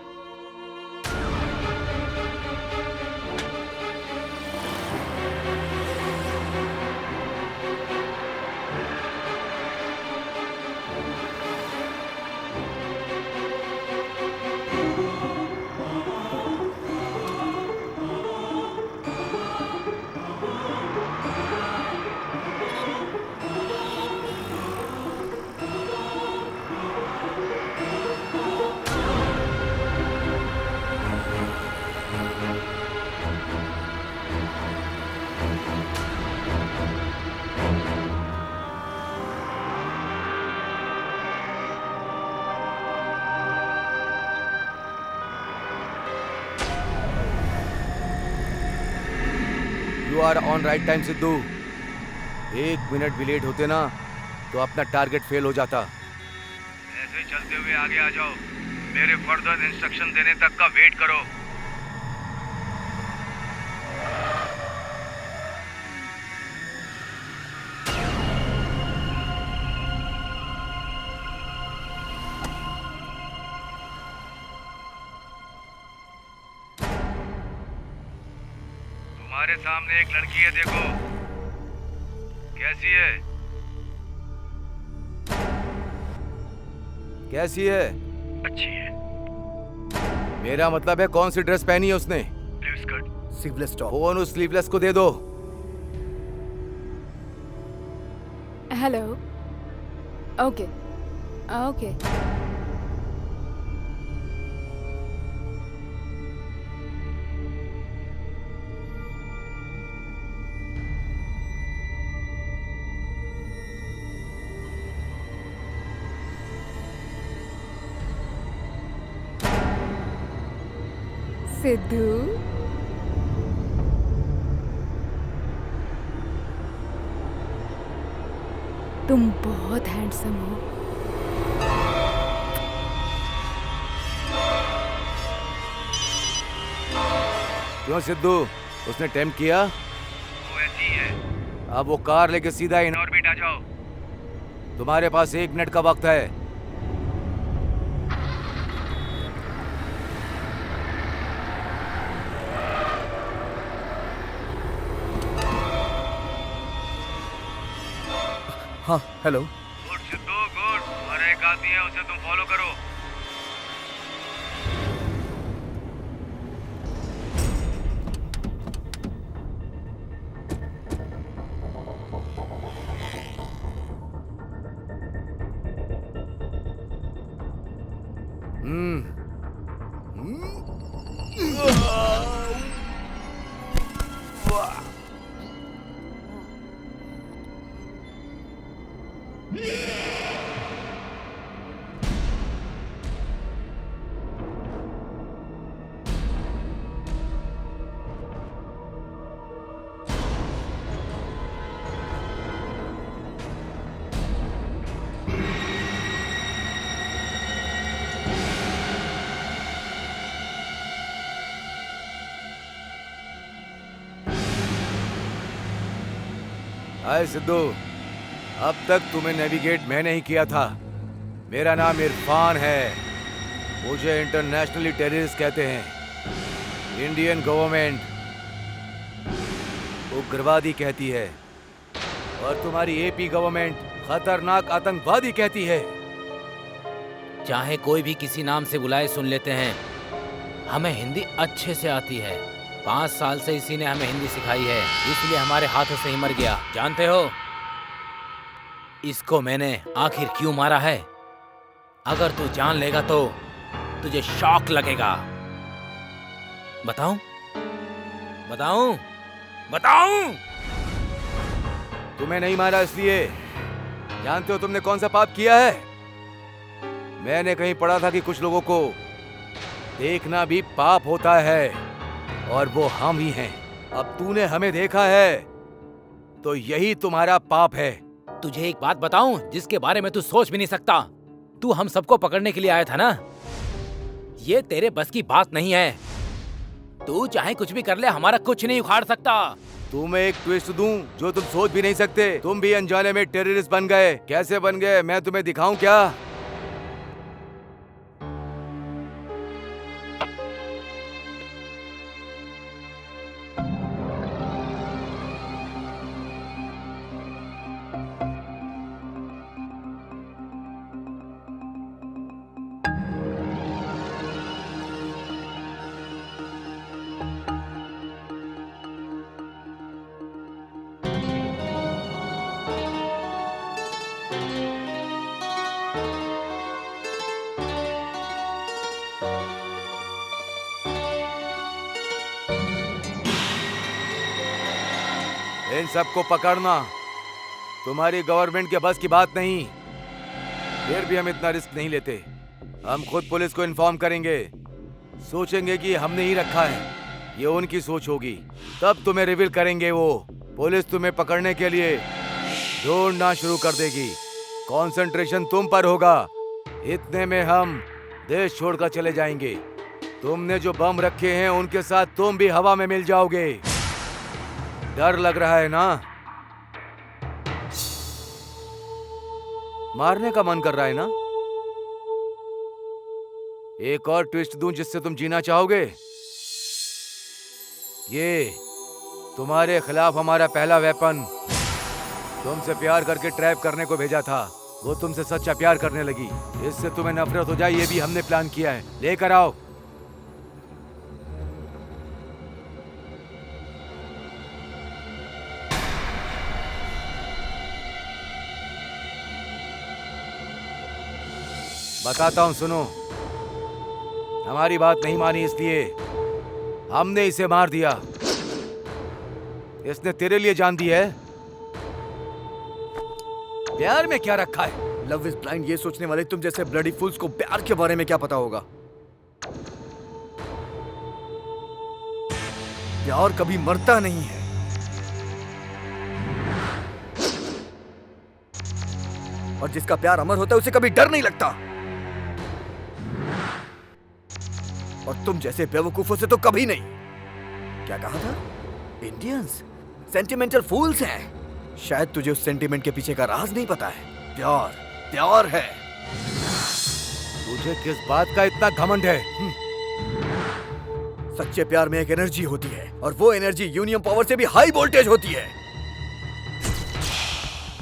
You are on right time Sidhu. 1 minute भी लेट होते ना तो अपना टारगेट फेल हो जाता। ऐसे चलते हुए आगे आ जाओ। मेरे फर्दर इंस्ट्रक्शन देने तक का वेट करो। तुम्हारे सामने एक लड़की है, देखो कैसी है। कैसी है? अच्छी है। मेरा मतलब है कौन सी ड्रेस पहनी है उसने? Blue skirt, sleeveless top. Phone उस स्लीवलेस को दे दो। हेलो। Okay okay. सिद्धू, तुम बहुत हैंडसम हो। क्यों सिद्धू, उसने टेम्प किया? वो ऐसी है। अब वो कार लेके सीधा इन ऑर्बिट आ जाओ। तुम्हारे पास 1 मिनट का वक्त है। हाँ हेलो। Good Sidhu good. और एक आदमी है, उसे तुम फॉलो करो। हाय सिद्धू, अब तक तुम्हें नेविगेट मैंने ही किया था। मेरा नाम इरफान है। मुझे इंटरनेशनली टेररिस्ट कहते हैं। इंडियन गवर्नमेंट उग्रवादी कहती है और तुम्हारी एपी गवर्नमेंट खतरनाक आतंकवादी कहती है। चाहे कोई भी किसी नाम से बुलाए सुन लेते हैं। हमें हिंदी अच्छे से आती है। 5 साल से इसी ने हमें हिंदी सिखाई है, इसलिए हमारे हाथों से ही मर गया। जानते हो इसको मैंने आखिर क्यों मारा है? अगर तू जान लेगा तो तुझे शॉक लगेगा। बताऊं? बताऊं? बताऊं? तुम्हें नहीं मारा इसलिए। जानते हो तुमने कौन सा पाप किया है? मैंने कहीं पढ़ा था कि कुछ लोगों को देखना भी पाप होता है, और वो हम ही हैं। अब तूने हमें देखा है तो यही तुम्हारा पाप है। तुझे एक बात बताऊं जिसके बारे में तू सोच भी नहीं सकता। तू हम सबको पकड़ने के लिए आया था ना? ये तेरे बस की बात नहीं है। तू चाहे कुछ भी कर ले, हमारा कुछ नहीं उखाड़ सकता। तुम्हें एक ट्विस्ट दूं जो तुम सोच भी नहीं सकते। तुम भी अनजाने में टेररिस्ट बन गए। कैसे बन गए मैं तुम्हें दिखाऊं क्या? इन सबको पकड़ना तुम्हारी गवर्नमेंट के बस की बात नहीं। फिर भी हम इतना रिस्क नहीं लेते। हम खुद पुलिस को इन्फॉर्म करेंगे। सोचेंगे कि हमने ही रखा है, ये उनकी सोच होगी। तब तुम्हें रिवील करेंगे वो। पुलिस तुम्हें पकड़ने के लिए ढूंढना शुरू कर देगी। कंसंट्रेशन तुम पर होगा। इतने में हम देश छोड़कर चले जाएंगे। तुमने जो बम रखे हैं उनके साथ तुम भी हवा में मिल जाओगे। डर लग रहा है ना? मारने का मन कर रहा है ना? एक और ट्विस्ट दूं जिससे तुम जीना चाहोगे? ये तुम्हारे खिलाफ हमारा पहला वेपन। तुमसे प्यार करके ट्रैप करने को भेजा था। वो तुमसे सच्चा प्यार करने लगी। इससे तुम्हें नफरत हो जाए ये भी हमने प्लान किया है। लेकर आओ। बताता हूं सुनो। हमारी बात नहीं मानी इसलिए हमने इसे मार दिया। इसने तेरे लिए जान दी है। प्यार में क्या रखा है? लव इज ब्लाइंड ये सोचने वाले तुम जैसे ब्लडी फूल्स को प्यार के बारे में क्या पता होगा? प्यार कभी मरता नहीं है। और जिसका प्यार अमर होता है उसे कभी डर नहीं लगता। और तुम जैसे बेवकूफों से तो कभी नहीं। क्या कहा था? इंडियंस सेंटिमेंटल फूल्स हैं। शायद तुझे उस सेंटिमेंट के पीछे का राज नहीं पता है। प्यार प्यार है। तुझे किस बात का इतना घमंड है? सच्चे प्यार में एक एनर्जी होती है और वो एनर्जी यूनियन पावर से भी हाई वोल्टेज होती है।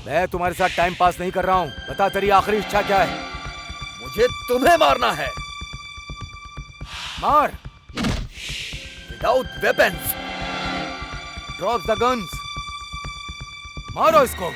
मैं तुम्हारे साथ टाइम पास नहीं कर रहा हूँ। बता तेरी आखिरी इच्छा क्या है? मुझे तुम्हें मारना है। मार। Without weapons. Drop the guns. मारो इसको।